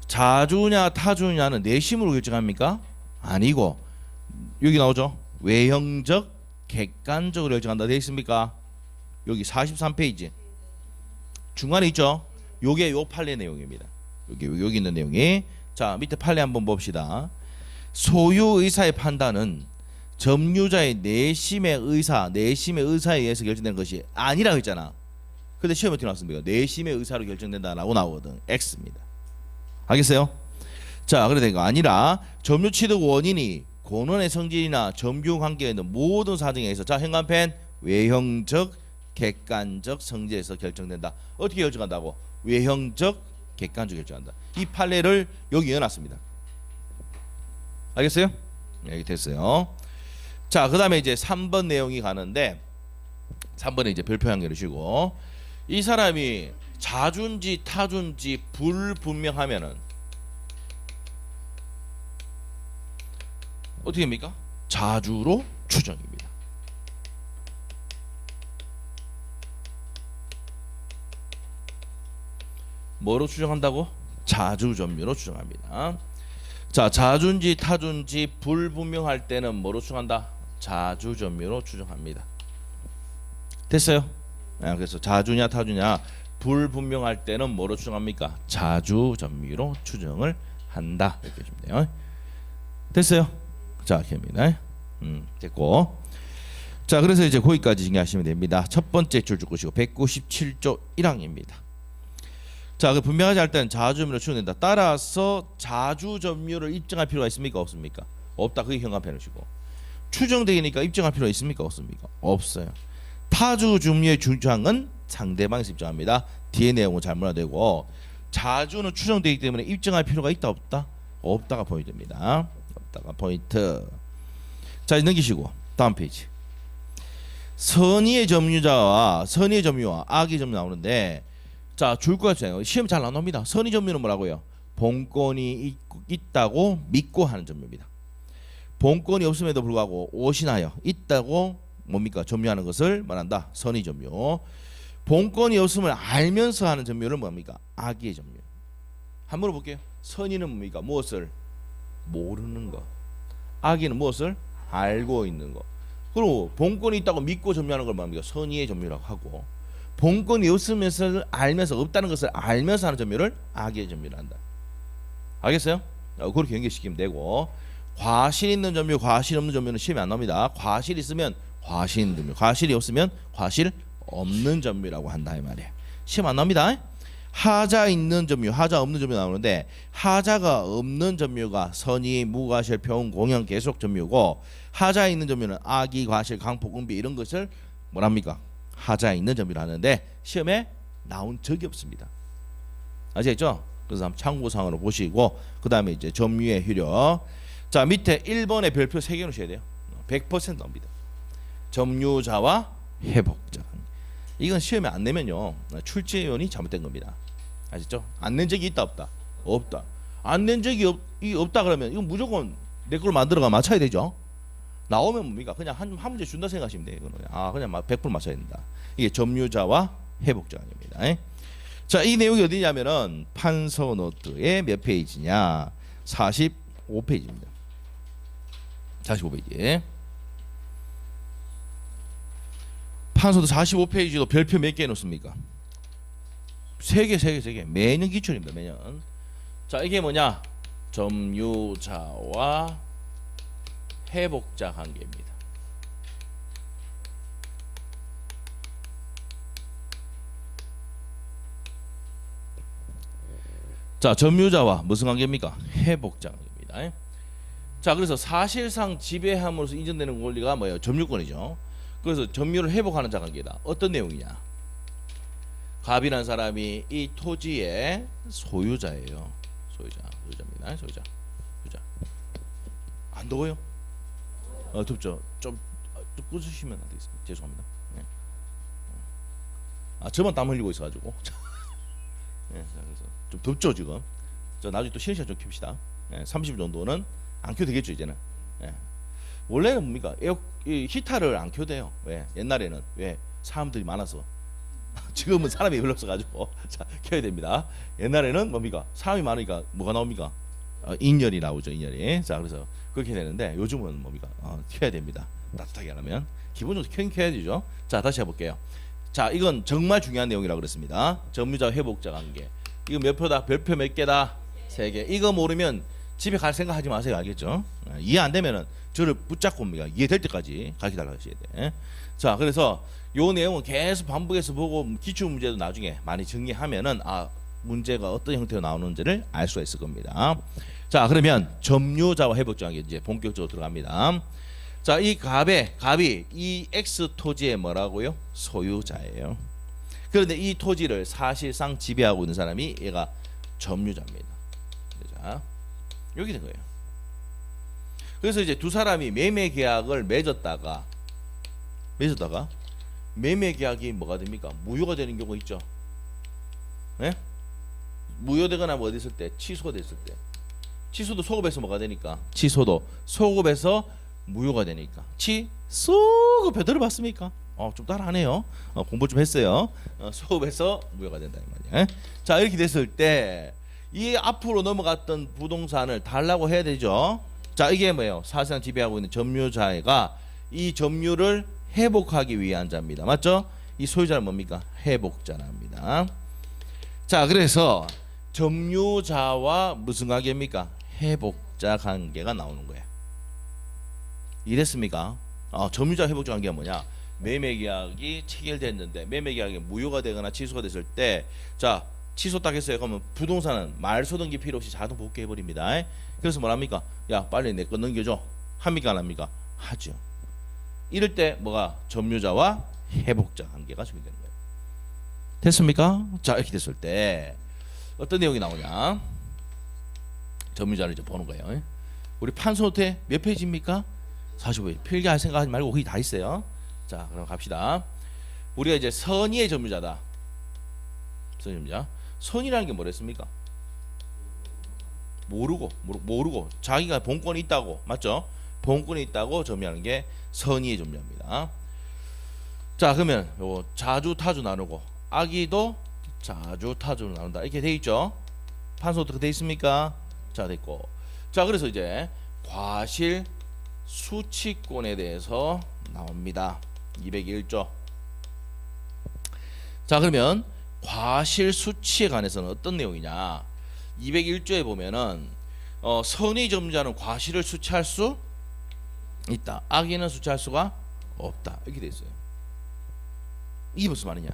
자주냐 타주냐는 내심으로 결정합니까? 아니고 여기 나오죠. 외형적 객관적으로 결정한다 되어 있습니까? 여기 43페이지 중간에 있죠. 요게 요 판례 내용입니다. 여기 있는 내용이. 자, 밑에 판례 한번 봅시다. 소유 의사의 판단은 점유자의 내심의 의사에 의해서 결정되는 것이 아니라고 했잖아. 근데 시험에 어떻게 나왔습니까? 내심의 의사로 결정된다라고 나오거든. X입니다. 알겠어요? 자, 그래 된거 아니라 점유 취득 원인이 권원의 성질이나 점유 관계에 있는 모든 사정에 의해서 자, 현관펜 외형적, 객관적 성질에서 결정된다. 어떻게 결정한다고? 외형적, 객관적 결정한다. 이 판례를 여기 이어놨습니다. 알겠어요? 네, 여기 됐어요. 자, 그다음에 이제 3번 내용이 가는데 3번에 이제 별표 한 개를 주고 이 사람이 자주인지 타주인지 불분명하면은 어떻게 됩니까? 자주로 추정입니다. 뭐로 추정한다고? 자주점유로 추정합니다. 자, 자주인지 타주인지 불분명할 때는 뭐로 추정한다? 자주점유로 추정합니다. 됐어요? 그래서 자주냐 타주냐 불분명할 때는 뭐로 추정합니까? 자주점유로 추정을 한다. 이렇게 해주면 돼요. 됐어요? 자, 됩니다. 됐고. 자, 그래서 이제 거기까지 정리하시면 됩니다. 첫 번째 줄 줄 것이고 197조 1항입니다. 자, 그 분명하지 않을 때는 자주점유로 추정된다. 따라서 자주점유를 입증할 필요가 있습니까? 없습니까? 없다. 그게 현관펜을 주고. 추정되니까 입증할 필요가 있습니까? 없습니까? 없어요. 타주점유의 주장은 상대방에서 입증합니다. 뒤에 내용은 잘 몰아되고 자주는 추정되기 때문에 입증할 필요가 있다 없다? 없다가 포인트입니다. 없다가 포인트. 자, 넘기시고 다음 페이지. 선의의 점유자와 선의의 점유와 악의 점유 나오는데 자, 줄 거가 있어요. 시험 잘 나옵니다. 선의 점유는 뭐라고요? 본권이 있다고 믿고 하는 점유입니다. 본권이 없음에도 불구하고 오신하여 있다고 뭡니까? 점유하는 것을 말한다. 선의 점유. 본권이 없음을 알면서 하는 점유를 뭡니까? 악의 점유. 한번 물어볼게요. 선의는 뭡니까? 무엇을 모르는 것. 악의는 무엇을 알고 있는 것. 그리고 본권이 있다고 믿고 점유하는 걸 뭡니까? 선의의 점유라고 하고 본권이 없으면서 알면서 없다는 것을 알면서 하는 점유를 악의 점유를 한다. 알겠어요? 그렇게 연결시키면 되고 과실 있는 점유, 과실 없는 점유는 시험에 안 나옵니다. 과실 있으면 과실 있는 점유, 과실이 없으면 과실 없는 점유라고 한다 이 말이에요. 시험 안 나옵니다. 하자 있는 점유, 하자 없는 점유 나오는데 하자가 없는 점유가 선의, 무과실, 표현, 공연, 계속 점유고 하자 있는 점유는 악의, 과실, 강폭, 은비 이런 것을 뭐랍니까? 하자 있는 점유를 하는데 시험에 나온 적이 없습니다. 아시겠죠? 그래서 한번 참고사항으로 보시고 그 다음에 이제 점유의 효력. 자, 밑에 1번에 별표 3개 놓으셔야 돼요. 100% 나옵니다. 점유자와 회복자. 이건 시험에 안 내면요 출제위원이 잘못된 겁니다. 아시죠? 안 낸 적이 있다 없다? 없다. 안 낸 적이 없다 그러면 이건 무조건 내 걸 만들어가 맞춰야 되죠. 나오면 뭡니까? 그냥 한 문제 준다 생각하시면 돼요. 이거는. 그냥 100% 맞춰야 된다. 이게 점유자와 회복자입니다. 자, 이 내용이 어디냐면은 판서 노트의 몇 페이지냐? 45페이지입니다. 45페이지. 판서도 45페이지도 별표 몇 개 놓습니까? 3개. 매년 기출입니다. 매년. 자, 이게 뭐냐? 점유자와 회복자 관계입니다. 자, 점유자와 무슨 관계입니까? 회복자 관계입니다. 자, 그래서 사실상 지배함으로써 인정되는 권리가 뭐예요? 점유권이죠. 그래서 점유를 회복하는 자 관계다. 어떤 내용이냐? 갑이라는 사람이 이 토지의 소유자예요. 소유자입니다. 소유자. 안 더워요? 덥죠. 좀 끄주시면 안 되겠습니다. 죄송합니다. 네. 저만 땀 흘리고 있어가지고. 네, 그래서 좀 덥죠 지금. 저 나중에 또 쉬는 시간 좀 킵시다. 네, 30분 정도는 안 켜도 되겠죠 이제는. 네. 원래는 뭡니까? 히터를 안 켜도 돼요. 왜? 옛날에는 왜? 사람들이 많아서. 지금은 사람이 별로 없어가지고 자, 켜야 됩니다. 옛날에는 뭡니까? 사람이 많으니까 뭐가 나옵니까? 인열이 나오죠. 인열이. 자, 그래서 그렇게 되는데 요즘은 뭡니까? 켜야 됩니다. 따뜻하게 하려면 기본적으로 켜야 되죠. 자, 다시 해볼게요. 자, 이건 정말 중요한 내용이라고 그랬습니다. 점유자 회복자 관계. 이거 몇 표다? 별표 몇 개다? 3개. 이거 모르면 집에 갈 생각 하지 마세요. 알겠죠? 이해 안 되면은 저를 붙잡고 옵니다. 이해될 때까지 가르쳐달라고 하셔야 돼. 자, 그래서 요 내용은 계속 반복해서 보고 기출 문제도 나중에 많이 정리하면은 문제가 어떤 형태로 나오는지를 알 수가 있을 겁니다. 자, 그러면 점유자와 해복장이 이제 본격적으로 들어갑니다. 자, 이 갑이 이 X 토지의 뭐라고요? 소유자예요. 그런데 이 토지를 사실상 지배하고 있는 사람이 얘가 점유자입니다. 자, 여기 된 거예요. 그래서 이제 두 사람이 매매 계약을 맺었다가 매매 계약이 뭐가 됩니까? 무효가 되는 경우 있죠. 네? 무효되거나 뭐 어디 때 취소됐을 때, 취소도 소급해서 뭐가 되니까, 취소도 소급해서 무효가 되니까, 소급해 들어봤습니까? 좀 따라하네요. 공부 좀 했어요. 소급해서 무효가 된다 이 말이야. 자, 이렇게 됐을 때 이 앞으로 넘어갔던 부동산을 달라고 해야 되죠. 자, 이게 뭐예요? 사실상 지배하고 있는 점유자가 이 점유를 회복하기 위한 자입니다. 맞죠? 이 소유자는 뭡니까? 회복자랍니다. 자, 그래서 점유자와 무슨 관계입니까? 회복자 관계가 나오는 거예요. 이랬습니까? 점유자 회복자 관계가 뭐냐? 매매계약이 체결됐는데 매매계약이 무효가 되거나 취소가 됐을 때, 자, 취소 딱 했어요. 그러면 부동산은 말소 등기 필요 없이 자동 복귀해 버립니다. 그래서 뭐랍니까? 야, 빨리 내 거 넘겨줘. 합니까 안 합니까? 하죠. 이럴 때 뭐가 점유자와 회복자 관계가 적용되는 거예요. 됐습니까? 자, 이렇게 됐을 때 어떤 내용이 나오냐? 점유자를 이제 보는 거예요. 우리 판소노트에 몇 페이지입니까? 45페이지. 필기할 생각하지 말고 거기 다 있어요. 자, 그럼 갑시다. 우리가 이제 선의의 점유자다. 선의점유자. 선이라는 게 뭐랬습니까? 모르고 자기가 본권이 있다고, 맞죠? 본권이 있다고 점유하는 게 선의의 점유자입니다. 자, 그러면 요 자주 타주 나누고 악의도 자주 타주로 나눈다 이렇게 돼 있죠. 판소 어떻게 돼 있습니까? 자, 됐고. 자, 그래서 이제 과실 수취권에 대해서 나옵니다. 201조. 자, 그러면 과실 수취에 관해서는 어떤 내용이냐? 201조에 보면은 선의 점유자는 과실을 수취할 수 있다. 악의는 수취할 수가 없다. 이렇게 돼 있어요. 이게 무슨 말이냐?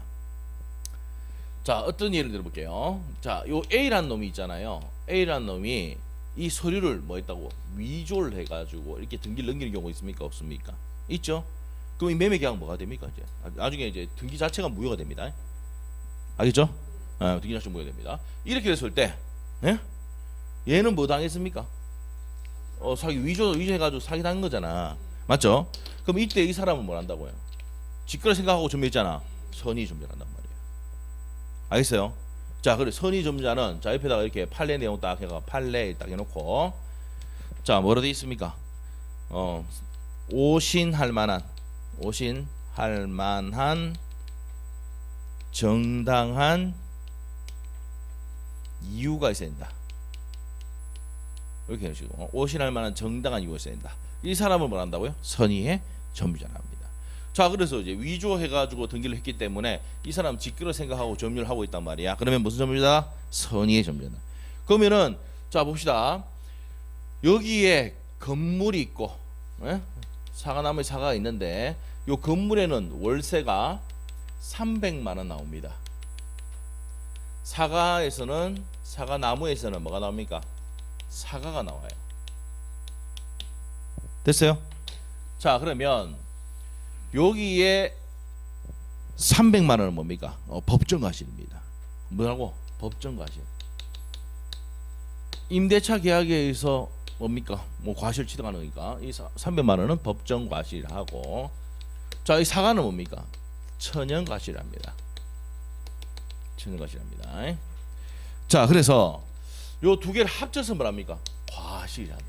자, 어떤 예를 들어볼게요. 자, 요 A라는 놈이 있잖아요. A라는 놈이 이 서류를 뭐 했다고 위조를 해가지고 이렇게 등기를 넘기는 경우 있습니까? 없습니까? 있죠. 그럼 이 매매 계약 뭐가 됩니까? 이제 나중에 이제 등기 자체가 무효가 됩니다. 알겠죠? 등기 자체가 무효가 됩니다. 이렇게 됐을 때, 예? 얘는 뭐 당했습니까? 사기 위조해가지고 사기 당한 거잖아. 맞죠? 그럼 이때 이 사람은 뭘 한다고요? 직거래 생각하고 점유했잖아. 선의 점유한단 말이에요. 알겠어요? 자, 그래 선의 점유자는 자 옆에다가 이렇게 판례 내용 딱 해가 판례 딱 해놓고, 자, 뭐로 돼 있습니까? 오신할 만한 정당한 이유가 있어야 된다. 이렇게 해주시고, 오신할 만한 정당한 이유가 있어야 된다. 이 사람을 뭘 한다고요? 선의의 점유자랍니다. 자, 그래서 이제 위조해가지고 등기를 했기 때문에 이 사람 직거래 생각하고 점유를 하고 있단 말이야. 그러면 무슨 점유자다? 선의의 점유자다. 그러면은 자 봅시다. 여기에 건물이 있고, 사과나무에 사과가 있는데 요 건물에는 월세가 300만 원 나옵니다. 사과나무에서는 뭐가 나옵니까? 사과가 나와요. 됐어요? 자, 그러면 여기에 300만 원은 뭡니까? 법정과실입니다. 뭐라고? 법정과실. 임대차 계약에 의해서 뭡니까? 뭐 과실 취득하는 거니까 이 300만 원은 법정과실하고, 자, 이 사과는 뭡니까? 천연과실합니다. 천연과실합니다. 자, 그래서 요 두 개를 합쳐서 뭐랍니까? 과실이란다.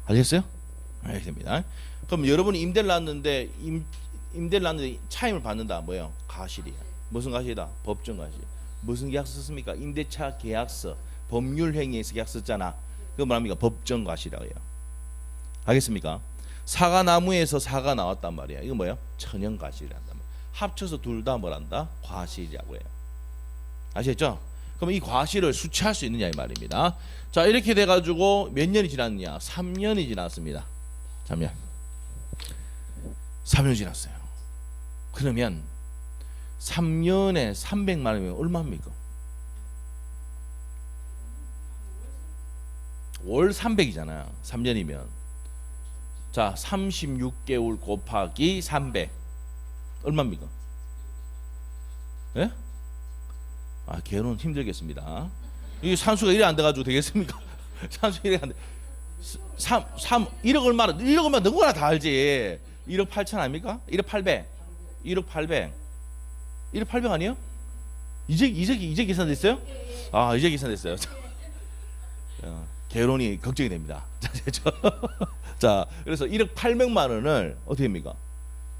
알겠어요? 이렇게 됩니다. 그럼 여러분이 임대를 놨는데 차임을 받는다. 뭐예요? 과실이야. 무슨 과실이다? 법정과실. 무슨 계약서 썼습니까? 임대차 계약서. 법률행위에서 계약서 썼잖아. 그거 뭐랍니까? 법정과실이라고 해요. 알겠습니까? 사과나무에서 사과 나왔단 말이야. 이거 뭐예요? 천연과실이란다. 합쳐서 둘 다 뭐란다? 과실이라고 해요. 아시겠죠? 그럼 이 과실을 수취할 수 있느냐 이 말입니다. 자, 이렇게 돼가지고 몇 년이 지났느냐? 3년이 지났습니다. 3년 지났어요. 그러면 3년에 300만 원이면 얼마입니까? 월 300이잖아요. 3년이면. 자, 36개월 곱하기 300 얼마입니까? 예? 아, 개론 힘들겠습니다. 이 산수가 이래 안 돼가지고 되겠습니까? 산수 이래 안 돼. 1억 얼마나? 1억 얼마 누구나 다 알지. 1억 8천 아닙니까? 1억 800. 1억 800. 1억 800 아니에요? 이제 계산됐어요? 아, 이제 계산됐어요. 개론이 걱정이 됩니다. 자, 그래서 1억 800만 원을 어떻게 합니까?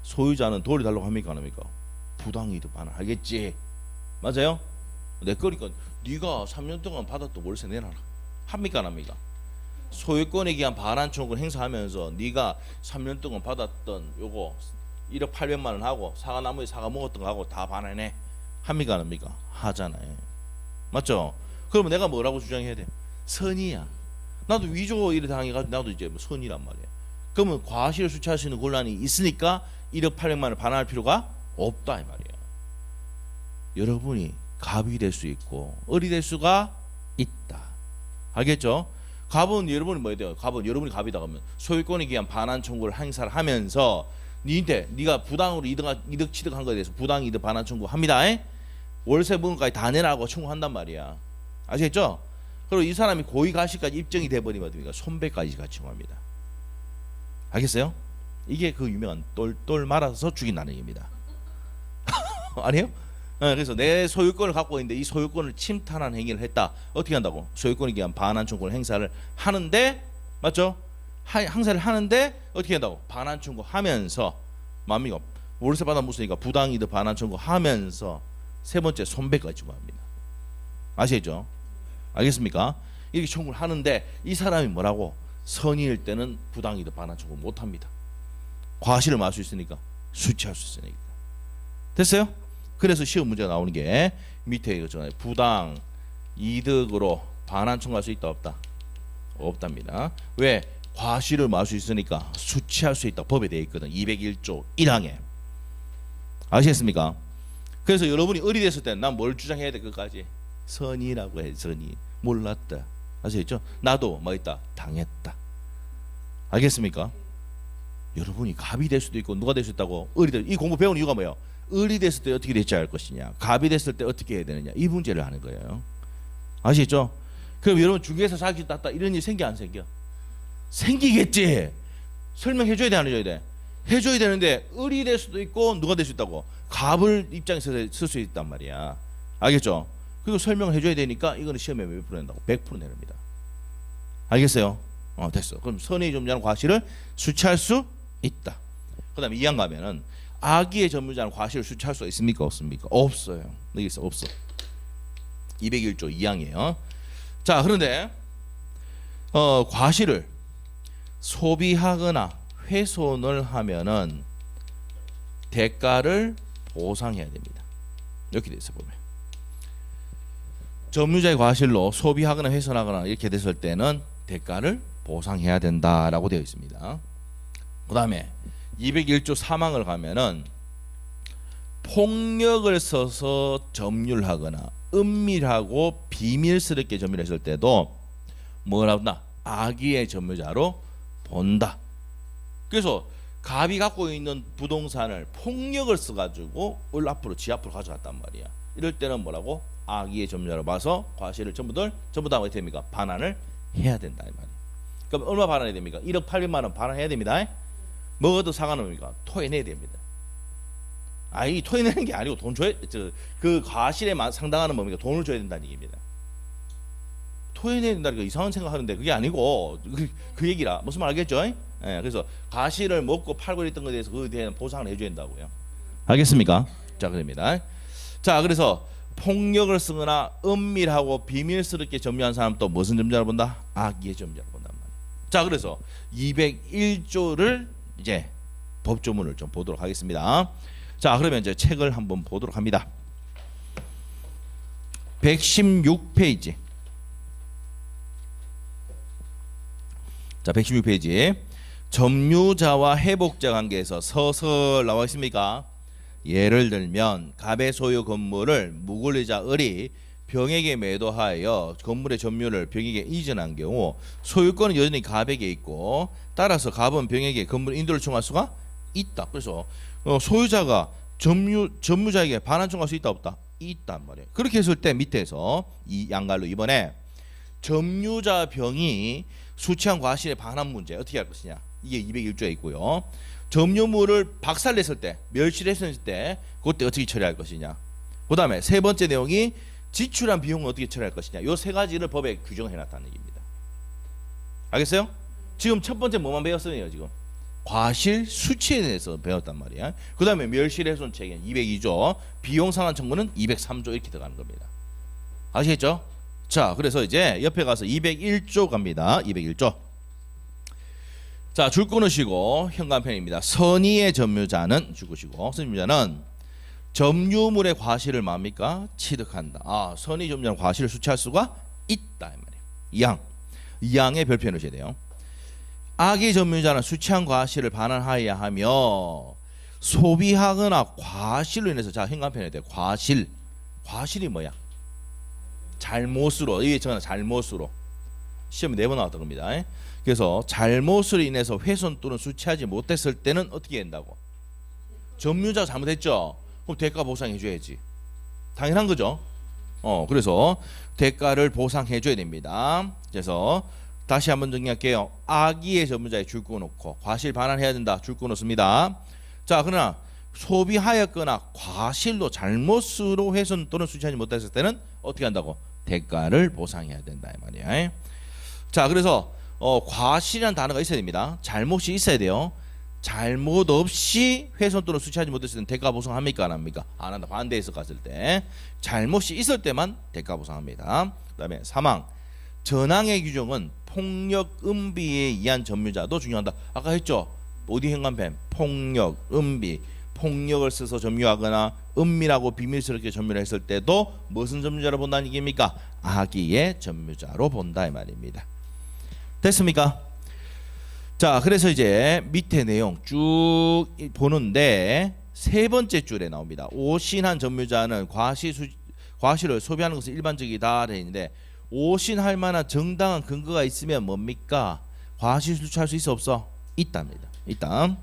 소유자는 돌려달라고 합니까? 안 합니까? 부당이득 반환하겠지. 맞아요? 내 거니까 네가 3년 동안 받았던 월세 내놔라. 합니까? 안 합니까? 소유권에 기한 반환 청구를 행사하면서 네가 3년 동안 받았던 요거 1억 800만 원 하고 사과나무에 사과 먹었던 거 하고 다 반환해. 합니까? 안 합니까? 하잖아요. 맞죠? 그러면 내가 뭐라고 주장해야 돼? 선의야. 나도 위조 일을 당해가지고 나도 이제 뭐 선의란 말이야. 그러면 과실을 수취할 수 있는 권한이 있으니까 1억 800만 원을 반환할 필요가 없다 이 말이야. 여러분이 갑이 될 수 있고 을이 될 수가 있다. 알겠죠? 갑은 여러분이 뭐야 돼요? 갑은 여러분이 갑이다 그러면 소유권에 기한 반환 청구를 행사를 하면서 네가 부당으로 이득 취득한 거에 대해서 부당 이득 반환 청구합니다. 월세 부분까지 다 내라고 청구한단 말이야. 아시겠죠? 그리고 이 사람이 고의 가시까지 입증이 돼버리면 손배까지 같이 청구합니다. 알겠어요? 이게 그 유명한 똘똘 말아서 죽인다는 얘기입니다. 아니에요? 그래서 내 소유권을 갖고 있는데 이 소유권을 침탈한 행위를 했다. 어떻게 한다고? 소유권에 기한 반환 청구 행사를 하는데, 맞죠? 행사를 하는데 어떻게 한다고? 반환 청구하면서 뭡니까? 월세 받아 묻으니까 부당이득 반환 청구하면서 세 번째 손배까지 청구합니다. 아시겠죠? 알겠습니까? 이렇게 청구를 하는데 이 사람이 뭐라고? 선의일 때는 부당이득 반환 청구 못합니다. 과실을 막을 수 있으니까, 수취할 수 있으니까. 됐어요? 그래서 시험 문제가 나오는 게 밑에 이거잖아요. 부당 이득으로 반환 청구할 수 있다 없다? 없답니다. 왜? 과실을 막을 수 있으니까 수취할 수 있다 법에 되어 있거든. 201조 1항에. 아시겠습니까? 그래서 여러분이 을이 됐을 때는 난 뭘 주장해야 돼? 그까지 선의라고 해. 선의. 몰랐다. 아시겠죠? 나도 뭐 있다? 당했다. 알겠습니까? 여러분이 갑이 될 수도 있고 누가 될 수 있다고? 을이 될. 이 공부 배우는 이유가 뭐예요? 을이 됐을 때 어떻게 대처할 것이냐, 갑이 됐을 때 어떻게 해야 되느냐, 이 문제를 하는 거예요. 아시겠죠? 그럼 여러분 중개에서 사기 땄다 이런 일 생겨 안 생겨? 생기겠지. 설명해줘야 돼 안 해줘야 돼? 해줘야 되는데 을이 될 수도 있고 누가 될 수 있다고? 갑을 입장에서 쓸 수 있단 말이야. 알겠죠? 그리고 설명을 해줘야 되니까 이거는 시험에 몇 프로 낸다고? 100% 내립니다. 알겠어요? 됐어. 그럼 선의 점유자는 과실을 수취할 수 있다. 그 다음에 2항 가면은 악의의 점유자는 과실을 수취할 수 있습니까? 없습니까? 없어요. 여기 있어. 없어. 201조 2항이에요. 자, 그런데 과실을 소비하거나 훼손을 하면은 대가를 보상해야 됩니다. 이렇게 돼 있어 보면. 점유자의 과실로 소비하거나 훼손하거나 이렇게 됐을 때는 대가를 보상해야 된다라고 되어 있습니다. 그다음에 201조 3항을 가면은 폭력을 써서 점유하거나 은밀하고 비밀스럽게 점유했을 때도 뭐라고 한다? 악의의 점유자로 본다. 그래서 갑이 갖고 있는 부동산을 폭력을 써가지고 을 앞으로 지 앞으로 가져갔단 말이야. 이럴 때는 뭐라고? 악의의 점유자로 봐서 과실을 전부 다 어떻게 됩니까? 반환을 해야 된다 이 말이야. 그럼 얼마 반환해야 됩니까? 1억 800만 원 반환해야 됩니다. 먹어도 상관없습니까? 토해내야 됩니다. 이 토해내는 게 아니고 돈 줘야, 그 과실에 상당하는 뭡니까? 돈을 줘야 된다는 얘기입니다. 토해내야 된다니까 이상한 생각하는데 그게 아니고 그 얘기라. 무슨 말 알겠죠? 그래서 과실을 먹고 팔고 있던 것에 대해서 그에 대한 보상을 해줘야 된다고요. 알겠습니까? 자, 그럽니다. 자, 그래서 폭력을 쓰거나 은밀하고 비밀스럽게 점유한 사람 또 무슨 점유자를 본다? 악의의 점유자를 본단 말이에요. 자, 그래서 201조를 이제 법조문을 좀 보도록 하겠습니다. 자, 그러면 이제 책을 한번 보도록 합니다. 116페이지. 자, 116페이지. 점유자와 회복자 관계에서 서설 나와 있습니까? 예를 들면 갑의 소유 건물을 무권리자 을이 병에게 매도하여 건물의 점유를 병에게 이전한 경우 소유권은 여전히 갑에게 있고 따라서 갑은 병에게 건물 인도를 청할 수가 있다. 그래서 소유자가 점유자에게 반환 청할 수 있다 없다? 있단 말이에요. 그렇게 했을 때 밑에서 이 양갈로 이번에 점유자 병이 수취한 과실의 반환 문제 어떻게 할 것이냐. 이게 201조에 있고요. 점유물을 박살냈을 때 멸실했을 때 그때 어떻게 처리할 것이냐. 그 다음에 세 번째 내용이 지출한 비용을 어떻게 처리할 것이냐. 이 세 가지를 법에 규정해놨다는 얘기입니다. 알겠어요? 지금 첫 번째 뭐만 배웠어요? 지금 과실 수치에 대해서 배웠단 말이야. 그 다음에 멸실훼손 책임 202조, 비용 상환 청구는 203조 이렇게 들어가는 겁니다. 아시겠죠? 자, 그래서 이제 옆에 가서 201조 갑니다. 201조. 자, 줄 끊으시고 현관편입니다. 선의의 점유자는 줄 끄시고 점유자는 점유물의 과실을 뭡니까? 취득한다. 아, 선의 점유자는 과실을 수취할 수가 있다 이 말이에요. 2항의 별표 넣으셔야 돼요. 악의 점유자는 수취한 과실을 반환하여야 하며 소비하거나 과실로 인해서 자 현관편에 돼요. 과실이 뭐야? 잘못으로 이게 저는 잘못으로 시험에 4번 나왔던 겁니다. 그래서 잘못으로 인해서 훼손 또는 수취하지 못했을 때는 어떻게 된다고? 점유자가 잘못했죠. 그럼 대가 보상해 줘야지. 당연한 거죠. 그래서 대가를 보상해 줘야 됩니다. 그래서 다시 한번 정리할게요. 악의의 점유자에 줄 끊어놓고 과실 반환해야 된다. 줄 끊었습니다. 자, 그러나 소비하였거나 과실로 잘못으로 훼손 또는 수취하지 못했을 때는 어떻게 한다고? 대가를 보상해야 된다 이 말이야. 자, 그래서 과실이라는 단어가 있어야 됩니다. 잘못이 있어야 돼요. 잘못 없이 훼손 또는 수취하지 못했을 때는 대가 보상합니까 안 합니까? 안 한다. 반대해서 갔을 때 잘못이 있을 때만 대가 보상합니다. 그다음에 3항 전항의 규정은 폭력, 음비에 의한 점유자도 중요하다. 아까 했죠. 어디 현관펜 폭력, 음비, 폭력을 써서 점유하거나 은밀하고 비밀스럽게 점유를 했을 때도 무슨 점유자로 본다는 얘기입니까? 악의의 점유자로 본다 이 말입니다. 됐습니까? 자, 그래서 이제 밑에 내용 쭉 보는데 세 번째 줄에 나옵니다. 오신한 점유자는 과실을 소비하는 것은 일반적이다 되는데 오신할 만한 정당한 근거가 있으면 뭡니까? 과실 수취할 수 있어 없어? 있답니다. 있다.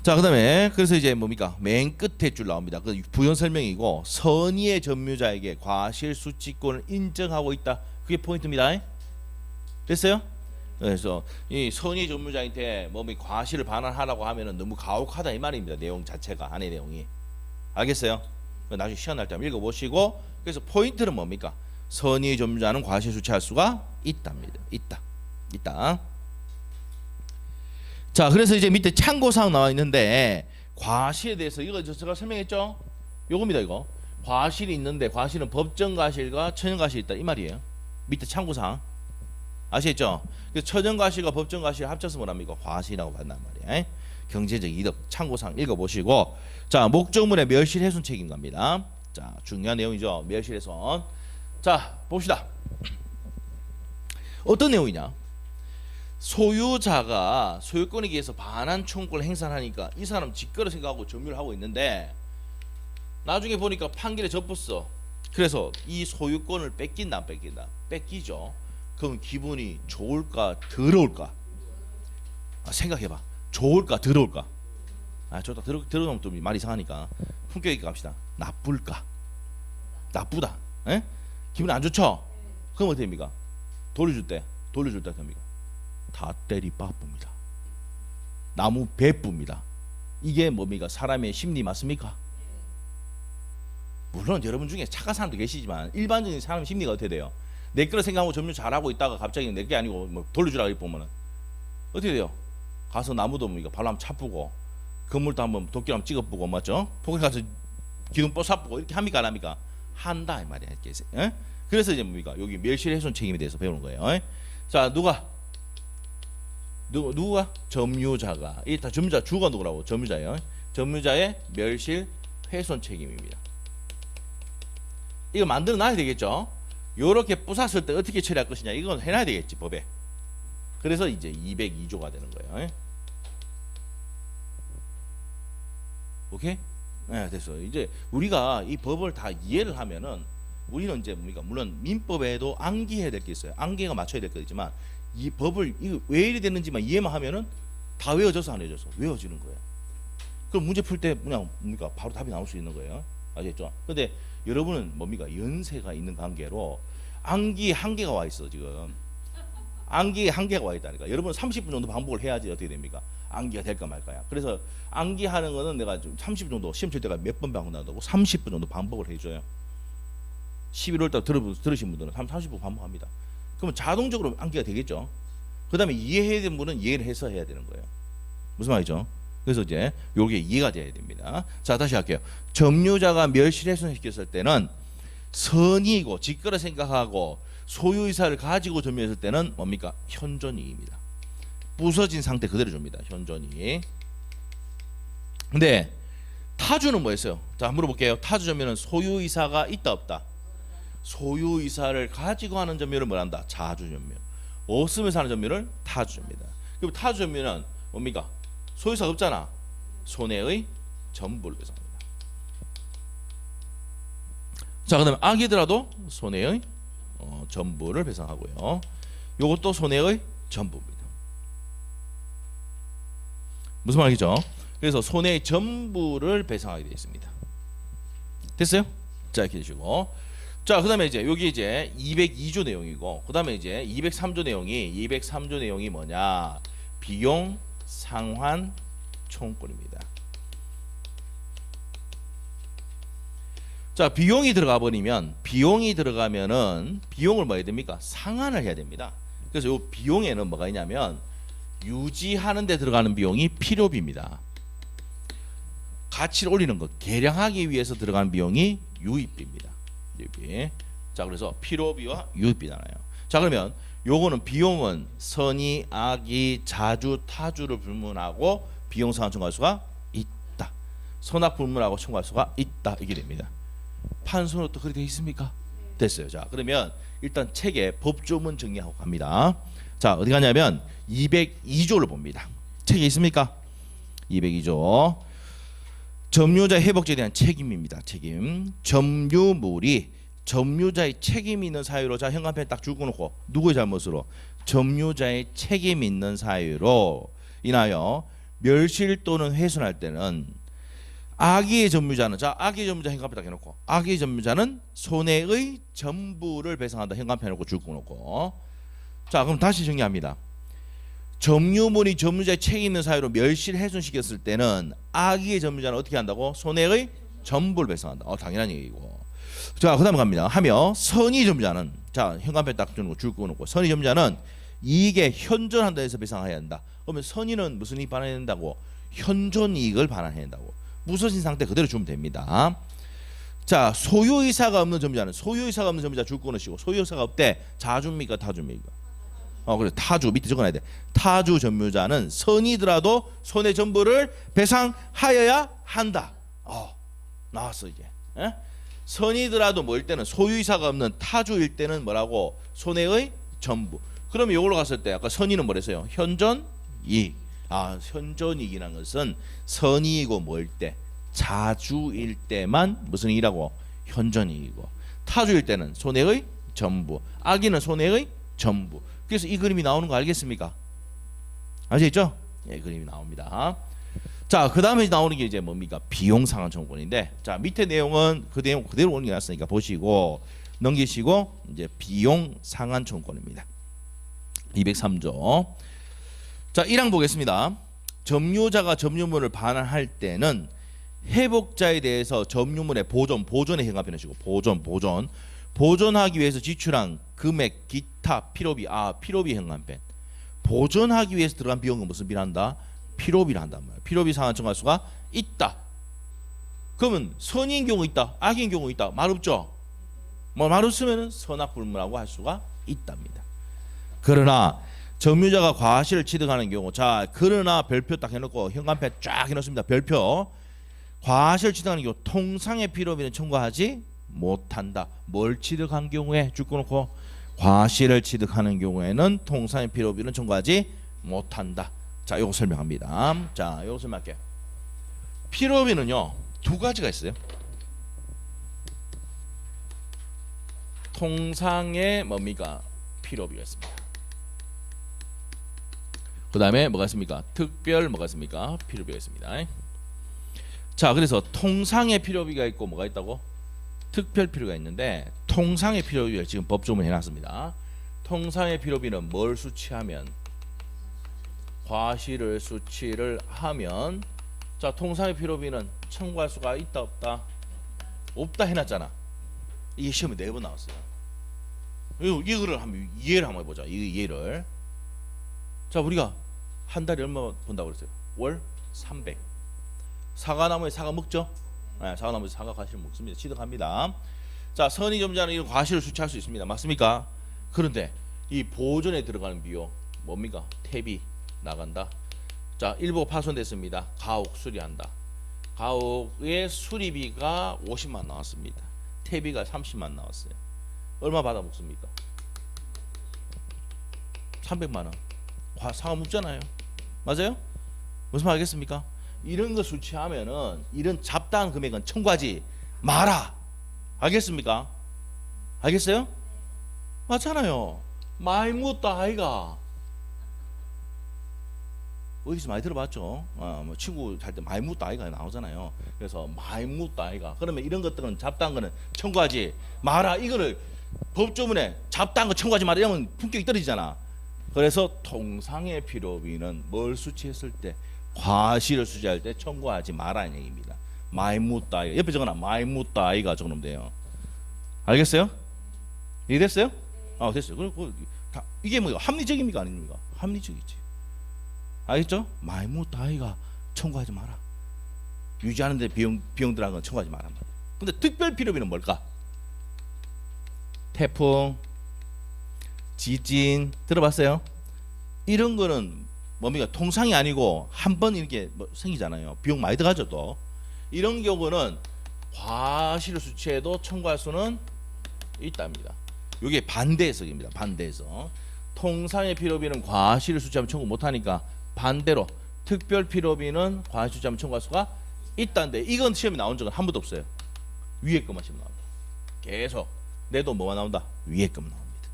자, 그다음에 그래서 이제 뭡니까? 맨 끝에 줄 나옵니다. 그 부연 설명이고 선의의 점유자에게 과실 수취권을 인정하고 있다. 그게 포인트입니다. 됐어요? 그래서 이 선의 점유자한테 과실을 반환하라고 하면은 너무 가혹하다 이 말입니다. 내용 자체가 안의 내용이. 알겠어요? 나중에 시간 날 때 한번 읽어보시고 그래서 포인트는 뭡니까? 선의 점유자는 과실 수취할 수가 있답니다. 있다. 자, 그래서 이제 밑에 참고사항 나와 있는데 과실에 대해서 이거 제가 설명했죠? 요겁니다. 이거 과실이 있는데 과실은 법정과실과 천연과실이 있다 이 말이에요. 밑에 참고사항 아시겠죠? 그래서 천연과실과 법정과실 합쳐서 뭐랍니까? 과실이라고 한단 말이에요. 경제적 이득 참고사항 읽어보시고 자, 목적물의 멸실훼손 책임갑니다. 자, 중요한 내용이죠. 멸실훼손. 자, 봅시다. 어떤 내용이냐? 소유자가 소유권에 의해서 반환 청구권을 행사하니까 이 사람 직거래 생각하고 점유를 하고 있는데 나중에 보니까 판결에 접었어. 그래서 이 소유권을 뺏긴다 안 뺏긴다? 뺏기죠. 그럼 기분이 좋을까 더러울까? 생각해봐. 좋을까 더러울까? 좋다. 더러우면 또 말 이상하니까 품격 있게 갑시다. 나쁠까? 나쁘다. 에? 기분 안 좋죠? 그럼 어떻게 됩니까? 돌려줄 때 됩니까? 다 때리 빠쁩니다. 나무 배쁩니다. 이게 뭡니까? 사람의 심리 맞습니까? 물론 여러분 중에 착한 사람도 계시지만 일반적인 사람 심리가 어떻게 돼요? 내 거를 생각하고 점유 잘하고 있다가 갑자기 내 게 아니고 돌려주라 이렇게 보면은 어떻게 돼요? 가서 나무도 뭡니까? 발로 한번 차쁘고 건물도 한번 도끼로 한번 찍어보고 맞죠? 폭에 가서 기둥 뽀사보고 이렇게 합니까 안 합니까? 한다 이 말이야. 그래서 이제 뭡니까? 여기 멸실훼손 책임에 대해서 배우는 거예요. 자, 누가 점유자가 이 다 점유자 주가 누구라고? 점유자예요. 점유자의 멸실훼손 책임입니다. 이거 만들어 놔야 되겠죠. 요렇게 부쉈을 때 어떻게 처리할 것이냐 이건 해놔야 되겠지 법에. 그래서 이제 202조가 되는 거예요. 오케이? 네, 됐어. 이제 우리가 이 법을 다 이해를 하면은 우리는 이제 뭡니까? 물론 민법에도 암기해야 될 게 있어요. 암기가 맞춰야 될 거지만 이 법을 이거 왜 이리 됐는지만 이해만 하면은 다 외워져서 안 외워져서 외워지는 거예요. 그럼 문제 풀 때 그냥 뭡니까? 바로 답이 나올 수 있는 거예요. 아시겠죠? 근데 여러분은 뭡니까? 연세가 있는 관계로 암기 한계가 와 있어 지금. 암기에 한계가 와 있다니까. 여러분 30분 정도 반복을 해야지 어떻게 됩니까? 암기가 될까 말까야. 그래서 암기하는 거는 내가 좀 30분 정도 시험 칠 때가 몇 번 반복 나온다고 30분 정도 반복을 해줘요. 11월 달 들으신 분들은 30분 반복합니다. 그러면 자동적으로 암기가 되겠죠. 그 다음에 이해해야 되는 분은 이해를 해서 해야 되는 거예요. 무슨 말이죠? 그래서 이제 요게 이해가 돼야 됩니다. 자, 다시 할게요. 점유자가 멸실훼손시켰을 때는 선이익이고 직거래 생각하고 소유의사를 가지고 점유했을 때는 뭡니까? 현존이익입니다. 부서진 상태 그대로 줍니다. 현존이익. 근데 타주는 뭐였어요? 자, 물어볼게요. 타주 점유는 소유의사가 있다 없다? 소유의사를 가지고 하는 점유를 뭐란다? 자주 점유. 없으면서 하는 점유를 타주 점유입니다. 그럼 타주 점유는 뭡니까? 소유의사가 없잖아. 손해의 전부를 배상합니다. 자, 그다음에 악이더라도 손해의 전부를 배상하고요. 요것도 손해의 전부입니다. 무슨 말이죠? 그래서 손해의 전부를 배상하게 되어 있습니다. 됐어요? 자, 이렇게 되시고. 자, 그다음에 이제 여기 이제 202조 내용이고, 그다음에 이제 203조 내용이 뭐냐? 비용 상환 총권입니다. 자, 비용이 들어가면은 비용을 뭐 해야 됩니까? 상환을 해야 됩니다. 그래서 이 비용에는 뭐가 있냐면 유지하는 데 들어가는 비용이 필요비입니다. 가치를 올리는 것, 개량하기 위해서 들어가는 비용이 유입비입니다. 유입비. 자, 그래서 필요비와 유입비 나눠요. 자, 그러면 요거는 비용은 선의, 악의, 자주, 타주를 불문하고 비용 상환 청구할 수가 있다. 선악 불문하고 청구할 수가 있다. 이게 됩니다. 판서는 또 그렇게 되어 있습니까? 됐어요. 자, 그러면 일단 책에 법조문 정리하고 갑니다. 자, 어디 가냐면 202조를 봅니다. 책에 있습니까? 202조. 점유자 회복제에 대한 책임입니다. 책임. 점유물이 점유자의 책임 있는 사유로, 자, 현관펜 딱 줄여놓고 누구의 잘못으로? 점유자의 책임 있는 사유로 인하여 멸실 또는 훼손할 때는 악의의 점유자는, 자, 악의의 점유자 현관펜 딱 해놓고 악의의 점유자는 손해의 전부를 배상한다. 현관펜 해놓고 줄여놓고. 자, 그럼 다시 정리합니다. 점유물이 점유자의 책임 있는 사유로 멸실 훼손시켰을 때는 악의의 점유자는 어떻게 한다고? 손해의 전부를 배상한다. 당연한 얘기고. 자, 그다음에 갑니다. 하며 선의 점유자는, 자, 현관펜 딱 주는 거 줄 끊어놓고, 선의 점유자는 이익에 현존한다 해서 배상해야 한다. 그러면 선의는 무슨 이익 반환해야 된다고? 현존 이익을 반환해야 된다고. 부서진 상태 그대로 주면 됩니다. 자, 소유의사가 없는 점유자는, 소유의사가 없는 점유자 줄 끊으시고, 소유의사가 없대. 자주입니까? 타주입니까? 그래, 타주 밑에 적어놔야 돼. 타주 점유자는 선이더라도 손해 전부를 배상하여야 한다. 나왔어 이제. 에? 선이더라도 뭐일 때는, 소유이사가 없는 타주일 때는 뭐라고? 손해의 전부. 그러면 이걸로 갔을 때 아까 선의는 뭐랬어요? 현존이익. 현존이익이라는 것은 선이이고 뭐일 때? 자주일 때만 무슨 이익이라고? 현존이익이고, 타주일 때는 손해의 전부, 악의는 손해의 전부. 그래서 이 그림이 나오는 거 알겠습니까? 아시겠죠? 예, 그림이 나옵니다. 자, 그 다음에 나오는 게 이제 뭡니까? 비용 상환 청구권인데, 자, 밑에 내용은 그 내용 그대로 올려놨으니까 보시고 넘기시고 이제 비용 상환 청구권입니다. 203조. 자, 1항 보겠습니다. 점유자가 점유물을 반환할 때는 회복자에 대해서 점유물의 보존의 현관펜 하시고, 보존하기 위해서 지출한 금액, 기타, 필요비. 필요비 현관펜. 보존하기 위해서 들어간 비용은 무슨 비를 한다? 필요비를 한단 말이야. 필요비 상환 청구할 수가 있다. 그러면 선인 경우 있다, 악인 경우 있다. 말 없죠? 말 없으면 선악 불문하고 할 수가 있답니다. 그러나 점유자가 과실을 취득하는 경우, 자, 그러나 별표 딱 해놓고 현관펜 쫙 해놓습니다. 별표. 과실 취득하는 경우 통상의 필요비는 청구하지 못한다. 뭘 취득한 경우에 줄거놓고 과실을 취득하는 경우에는 통상의 필요비는 청구하지 못한다. 자, 요거 설명합니다. 자, 요거 설명할게요. 필요비는요 두 가지가 있어요. 통상의 뭡니까? 필요비가 있습니다. 그 다음에 뭐가 있습니까? 특별 뭐가 있습니까? 필요비가 있습니다. 자, 그래서 통상의 필요비가 있고 뭐가 있다고? 특별 필요가 있는데 통상의 필요비를 지금 법조문 해놨습니다. 통상의 필요비는 뭘 수취하면? 과실을 수취를 하면. 자, 통상의 필요비는 청구할 수가 있다 없다? 없다 해놨잖아. 이게 시험에 4번 나왔어요. 이거를 한번 이해를 한번 해보자. 이 이해를. 자, 우리가 한 달에 얼마 번다고 그랬어요? 월 300. 사과나무에 사과 먹죠? 네, 사과나무에 사과 과실을 먹습니다. 취득합니다. 자, 선의점자는 이 과실을 수취할 수 있습니다. 맞습니까? 그런데 이 보존에 들어가는 비용 뭡니까? 탭이 나간다. 자, 일부 파손됐습니다. 가옥 수리한다. 가옥의 수리비가 50만 나왔습니다. 탭이가 30만 나왔어요. 얼마 받아 먹습니까? 300만 원. 사과 묵잖아요. 맞아요? 무슨 말 알겠습니까? 이런 거 수취하면은 이런 잡다한 금액은 청구하지 마라. 알겠습니까? 알겠어요? 맞잖아요. 많이 묻다 아이가. 어디서 많이 들어봤죠? 뭐 친구 할 때 많이 묻다 아이가 나오잖아요. 그래서 많이 묻다 아이가. 그러면 이런 것들은 잡다한 거는 청구하지 마라. 이거를 법조문에 잡다한 거 청구하지 마라 이러면 품격이 떨어지잖아. 그래서 통상의 필요비는 뭘 수취했을 때 과실을 수취할 때 청구하지 마라는 얘기입니다. 많이 묻다 아이가. 옆에 적어놔. 많이 묻다 아이가 적어놓으면 돼요. 알겠어요? 이해됐어요? 됐어요. 그리고 이게 뭐예요? 합리적입니까 아닙니까? 합리적이지. 알겠죠? 많이 묻다 아이가 청구하지 마라. 유지하는데 비용 들어간 건 청구하지 마라. 근데 특별 필요비는 뭘까? 태풍, 지진 들어봤어요? 이런 거는 뭡니까? 통상이 아니고 한 번 이렇게 뭐 생기잖아요. 비용 많이 들어가죠 또. 이런 경우는 과실을 수취해도 청구할 수는 있답니다. 이게 반대 해석입니다. 반대 해석. 통상의 필요비는 과실을 수취하면 청구 못하니까 반대로 특별 필요비는 과실 수취하면 청구할 수가 있다는데 이건 시험에 나온 적은 한 번도 없어요. 위에 것만 시험 나온다. 계속 내도 뭐가 나온다? 위에 것만 나옵니다.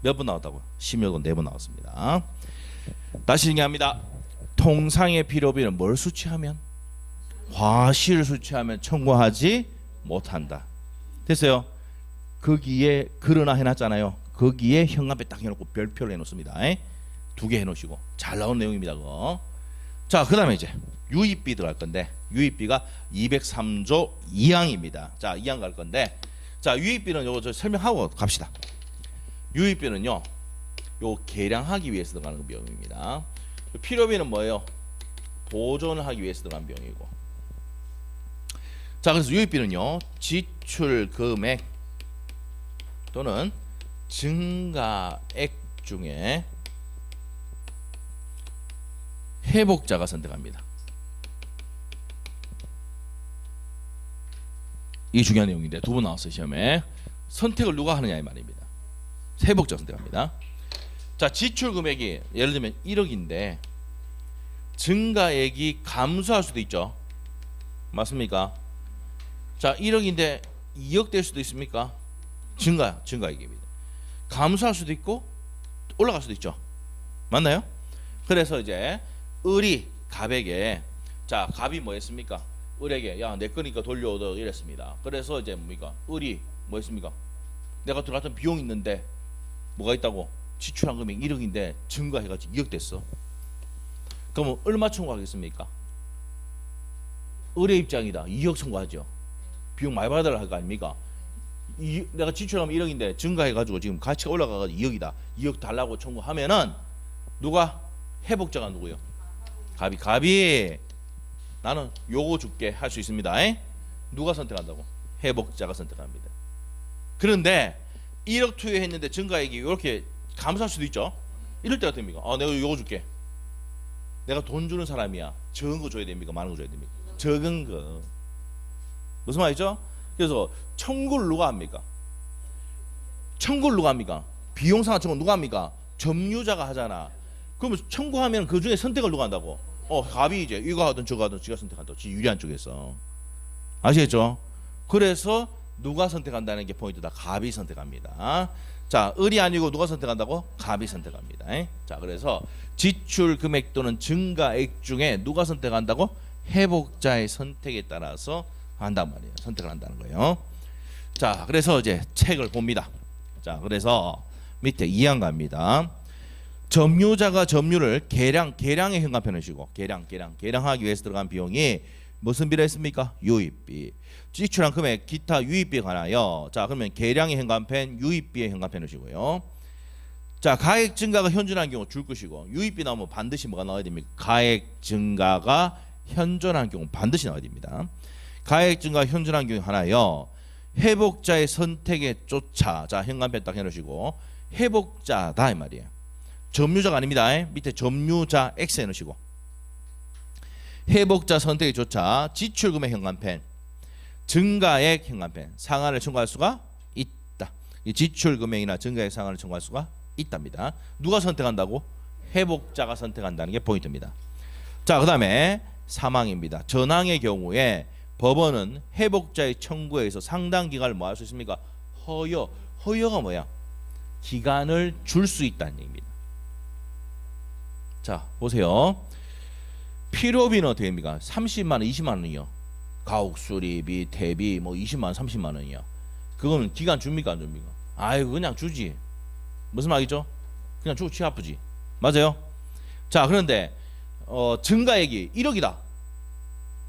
몇 번 나왔다고요? 심의역은 4번 나왔습니다. 다시 얘기합니다. 통상의 필요비는 뭘 수취하면? 과실을 수취하면 청구하지 못한다. 됐어요? 거기에 그러나 해놨잖아요. 거기에 현관표 딱 해놓고 별표를 해놓습니다. 2개 해놓으시고 잘 나온 내용입니다. 그거. 자, 그 다음에 이제 유입비 들어갈 건데 유입비가 203조 2항입니다. 자, 2항 갈 건데 자, 유입비는 요거 저 설명하고 갑시다. 유입비는요, 요 계량하기 위해서 들어가는 비용입니다. 필요비는 뭐예요? 보존하기 위해서 들어가는 비용이고. 자, 그래서 유입비는요, 지출 금액 또는 증가액 중에 회복자가 선택합니다. 이 중요한 내용인데 2번 나왔어요 시험에. 선택을 누가 하느냐 이 말입니다. 회복자 선택합니다. 자, 지출 금액이 예를 들면 1억인데 증가액이 감소할 수도 있죠. 맞습니까? 자, 1억인데 2억 될 수도 있습니까? 증가액입니다. 감소할 수도 있고 올라갈 수도 있죠. 맞나요? 그래서 이제 을이 갑에게, 자, 갑이 뭐 했습니까? 을에게 야, 내 거니까 돌려오더 이랬습니다. 그래서 이제 뭡니까? 을이 뭐 했습니까? 내가 들어갔던 비용 있는데 뭐가 있다고? 지출한 금액 1억인데 증가해가지고 2억 됐어. 그러면 얼마 청구하겠습니까? 을의 입장이다. 2억 청구하죠. 비용 많이 받아라 할 거 아닙니까? 내가 지출하면 1억인데 증가해가지고 지금 가치가 올라가가지고 2억이다. 2억 달라고 청구하면은 누가? 회복자가 누구요? 갑이 나는 요거 줄게 할 수 있습니다. 누가 선택한다고? 회복자가 선택합니다. 그런데 1억 투여했는데 증가액이 이렇게 감소할 수도 있죠. 이럴 때가 됩니까? 내가 요거 줄게. 내가 돈 주는 사람이야. 적은 거 줘야 됩니까? 많은 거 줘야 됩니까? 적은 거. 무슨 말이죠? 그래서 청구를 누가 합니까? 청구를 누가 합니까? 비용상한 청구 누가 합니까? 점유자가 하잖아. 그러면 청구하면 그 중에 선택을 누가 한다고? 갑이 이제 이거 하든 저거 하든 지가 선택한다. 지 유리한 쪽에서. 아시겠죠? 그래서 누가 선택한다는 게 포인트다. 갑이 선택합니다. 자, 을이 아니고 누가 선택한다고? 갑이 선택합니다. 자, 그래서 지출 금액 또는 증가액 중에 누가 선택한다고? 회복자의 선택에 따라서 한단 말이에요. 선택을 한다는 거예요. 자, 그래서 이제 책을 봅니다. 자, 그래서 밑에 2항 갑니다. 점유자가 점유를 계량의 현관편을 쥐고 계량하기 위해서 들어간 비용이 무슨 비를 했습니까? 유입비. 지출한 금액 기타 유입비에 관하여 자, 그러면 계량의 현관편, 유입비의 현관편을 쥐고요. 자, 가액 증가가 현존한 경우 줄 것이고 유입비 나오면 반드시 뭐가 나와야 됩니까? 가액 증가가 현존한 경우 반드시 나와야 됩니다. 가액 증가 현존한 경우 하나요. 회복자의 선택에 쫓아 자, 현관편 딱 해놓으시고 회복자다 이 말이에요. 점유자가 아닙니다. 밑에 점유자 X 해놓으시고 회복자 선택에 쫓아 지출금액 현관편, 증가액 현관편 상한을 청구할 수가 있다. 이 지출금액이나 증가액 상한을 청구할 수가 있답니다. 누가 선택한다고? 회복자가 선택한다는 게 포인트입니다. 자, 그 다음에 3항입니다. 전항의 경우에 법원은 회복자의 청구에 의해서 상당 기간을 뭐 할 수 있습니까? 허여가 뭐야? 기간을 줄 수 있다는 얘기입니다. 자, 보세요. 필요비는 어떻게 됩니까? 30만 원, 20만 원이요. 가옥 수리비, 대비 뭐 20만 원, 30만 원이요. 그거는 기간 줍니까 안 줍니까? 아이고 그냥 주지. 무슨 말이죠? 그냥 주고 치 아프지. 맞아요? 자, 그런데 증가액이 1억이다.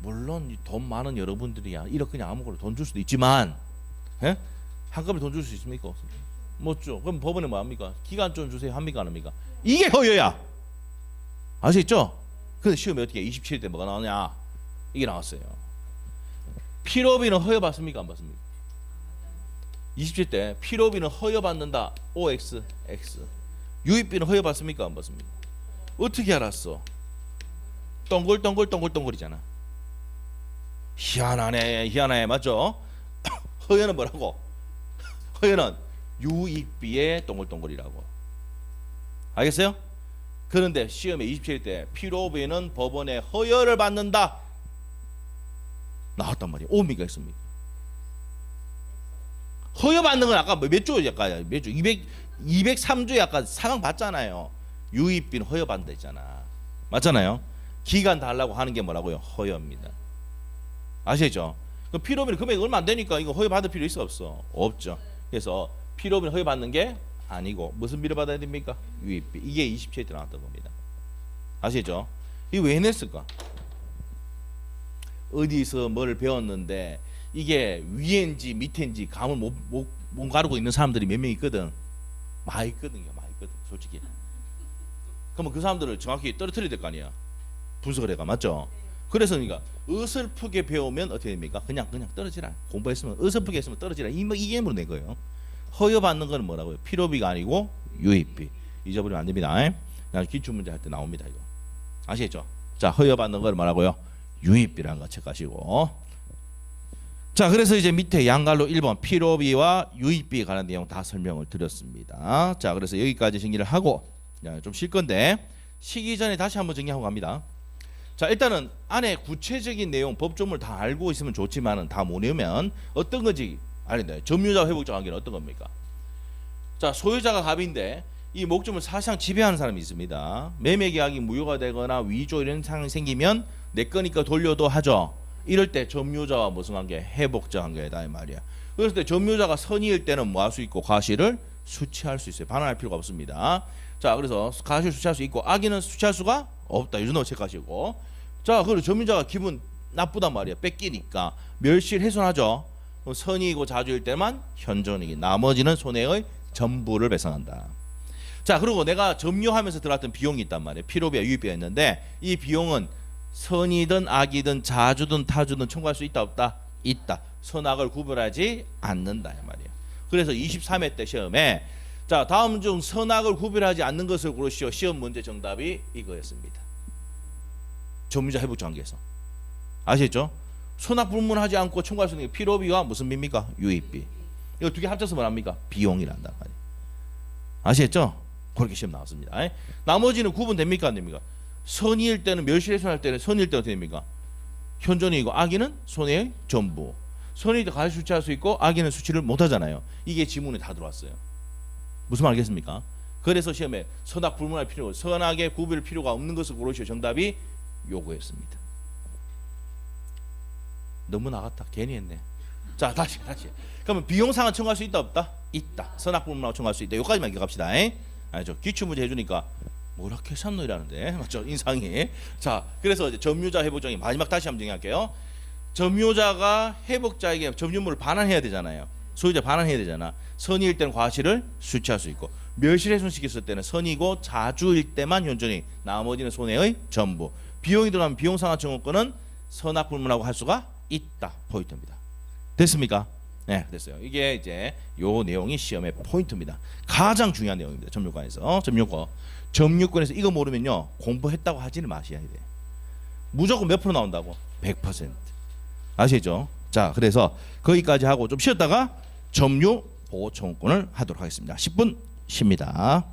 물론 돈 많은 여러분들이야 1억 그냥 아무거나 돈 줄 수도 있지만 한꺼번에 돈 줄 수 있습니까? 못 줘. 그럼 법원에 뭐 합니까? 기간 좀 주세요 합니까 안 합니까? 이게 허여야. 아시겠죠? 근데 시험에 어떻게 27일 때 뭐가 나오냐? 이게 나왔어요. 필요비는 허여 받습니까 안 받습니까? 27일 때 필요비는 허여 받는다. OX X. 유입비는 허여 받습니까 안 받습니까? 어떻게 알았어? 동글동글이잖아. 희한하네 맞죠? 허여는 뭐라고? 허여는 유입비의 동글동글이라고. 알겠어요? 그런데 시험에 27일 때 필요비는 법원의 허여를 받는다 나왔단 말이에요. 오미가 있습니까? 허여 받는 건 아까 몇 조? 203조에 아까 상황 봤잖아요. 유입비는 허여 받는다 했잖아. 맞잖아요. 기간 달라고 하는 게 뭐라고요? 허여입니다. 아시죠? 그 필요비는 금액이 얼마 안 되니까 이거 허여 받을 필요 있어 없어? 없죠. 그래서 필요비는 허여 받는 게 아니고 무슨 비를 받아야 됩니까? 유입비. 이게 27일 때 나왔던 겁니다. 아시죠? 이거 왜 냈을까? 어디서 뭘 배웠는데 이게 위인지 밑인지 감을 못 가르고 있는 사람들이 몇 명 있거든. 많이 있거든 솔직히. 그러면 그 사람들을 정확히 떨어뜨려야 될 거 아니야. 분석을 해가 맞죠? 그래서 그러니까 어설프게 배우면 어떻게 됩니까? 그냥 떨어지라. 공부했으면 어설프게 했으면 떨어지라. 이게 물어 낸 거예요. 허여받는 건 뭐라고요? 필요비가 아니고 유입비. 잊어버리면 안 됩니다. 기출문제 할 때 나옵니다. 이거 아시겠죠? 자, 허여받는 건 뭐라고요? 유입비라는 거 체크하시고. 자, 그래서 이제 밑에 양갈로 1번 필요비와 유입비에 관한 내용 다 설명을 드렸습니다. 자, 그래서 여기까지 정리를 하고 좀 쉴 건데 쉬기 전에 다시 한번 정리하고 갑니다. 자, 일단은 안에 구체적인 내용 법조문을 다 알고 있으면 좋지만은 다 못 외우면 어떤 건지 알린다. 점유자 회복자 관계는 어떤 겁니까? 자, 소유자가 갑인데 이 목적물 사실상 지배하는 사람이 있습니다. 매매 계약이 무효가 되거나 위조 이런 상황이 생기면 내 거니까 돌려도 하죠. 이럴 때 점유자와 무슨 관계? 회복자 관계다 이 말이야. 그랬을 때 점유자가 선의일 때는 뭐 할 수 있고 과실을 수취할 수 있어요. 반환할 필요가 없습니다. 자, 그래서 과실 수취할 수 있고 악의는 수취할 수가 없다. 이 정도 체크하시고. 자, 그리고 점유자가 기분 나쁘단 말이야. 뺏기니까 멸실 훼손하죠. 선의이고 자주일 때만 현존이기, 나머지는 손해의 전부를 배상한다. 자, 그리고 내가 점유하면서 들어왔던 비용이 있단 말이에요. 필요비와 유입비가 있는데 이 비용은 선이든 악이든 자주든 타주든 청구할 수 있다 없다? 있다. 선악을 구별하지 않는다 이 말이에요. 그래서 23회 때 시험에 자, 다음 중 선악을 구별하지 않는 것을 고르시오. 시험 문제 정답이 이거였습니다. 점유자 회복자 관계에서 아시겠죠? 선악 불문하지 않고 청구할 수 있는 게 필요비와 무슨 비입니까? 유입비. 이거 두 개 합쳐서 뭐랍니까? 비용이란단 말이에요. 아시겠죠? 그렇게 시험 나왔습니다. 나머지는 구분됩니까 안 됩니까? 선의일 때는 멸실의 손할 때는 선의일 때 어떻게 됩니까? 현존이고 악의는 손해의 전부. 선의일 때 과실 수취할 수 있고 악의는 수취를 못 하잖아요. 이게 지문에 다 들어왔어요. 무슨 말 알겠습니까? 그래서 시험에 선악 불문할 필요, 선악에 구별 필요가 없는 것을 고르시오. 정답이 요거였습니다. 너무 나갔다. 괜히 했네. 자, 다시. 그러면 비용상한 청구할 수 있다 없다? 있다. 선악 불문하고 청구할 수 있다. 여기까지만 기억합시다. 알죠? 기출 문제 해주니까 뭐라 계산노이라는데 맞죠? 인상이. 자, 그래서 이제 점유자 회복정의 마지막 다시 한번 정리할게요. 점유자가 회복자에게 점유물을 반환해야 되잖아요. 소유자 반환해야 되잖아. 선의일 때는 과실을 수취할 수 있고 멸실훼손시켰을 때는 선이고 자주일 때만 현존이, 나머지는 손해의 전부. 비용이 들어가면 비용상한 청구권은 선악 불문하고 할 수가 있다. 포인트입니다. 됐습니까? 네, 됐어요. 이게 이제 요 내용이 시험의 포인트입니다. 가장 중요한 내용입니다. 점유권에서. 점유권에서 이거 모르면요 공부했다고 하지는 마셔야 돼. 무조건 몇 프로 나온다고? 100%. 아시죠? 자, 그래서 거기까지 하고 좀 쉬었다가 점유 보호 청구권을 하도록 하겠습니다. 10분 쉽니다.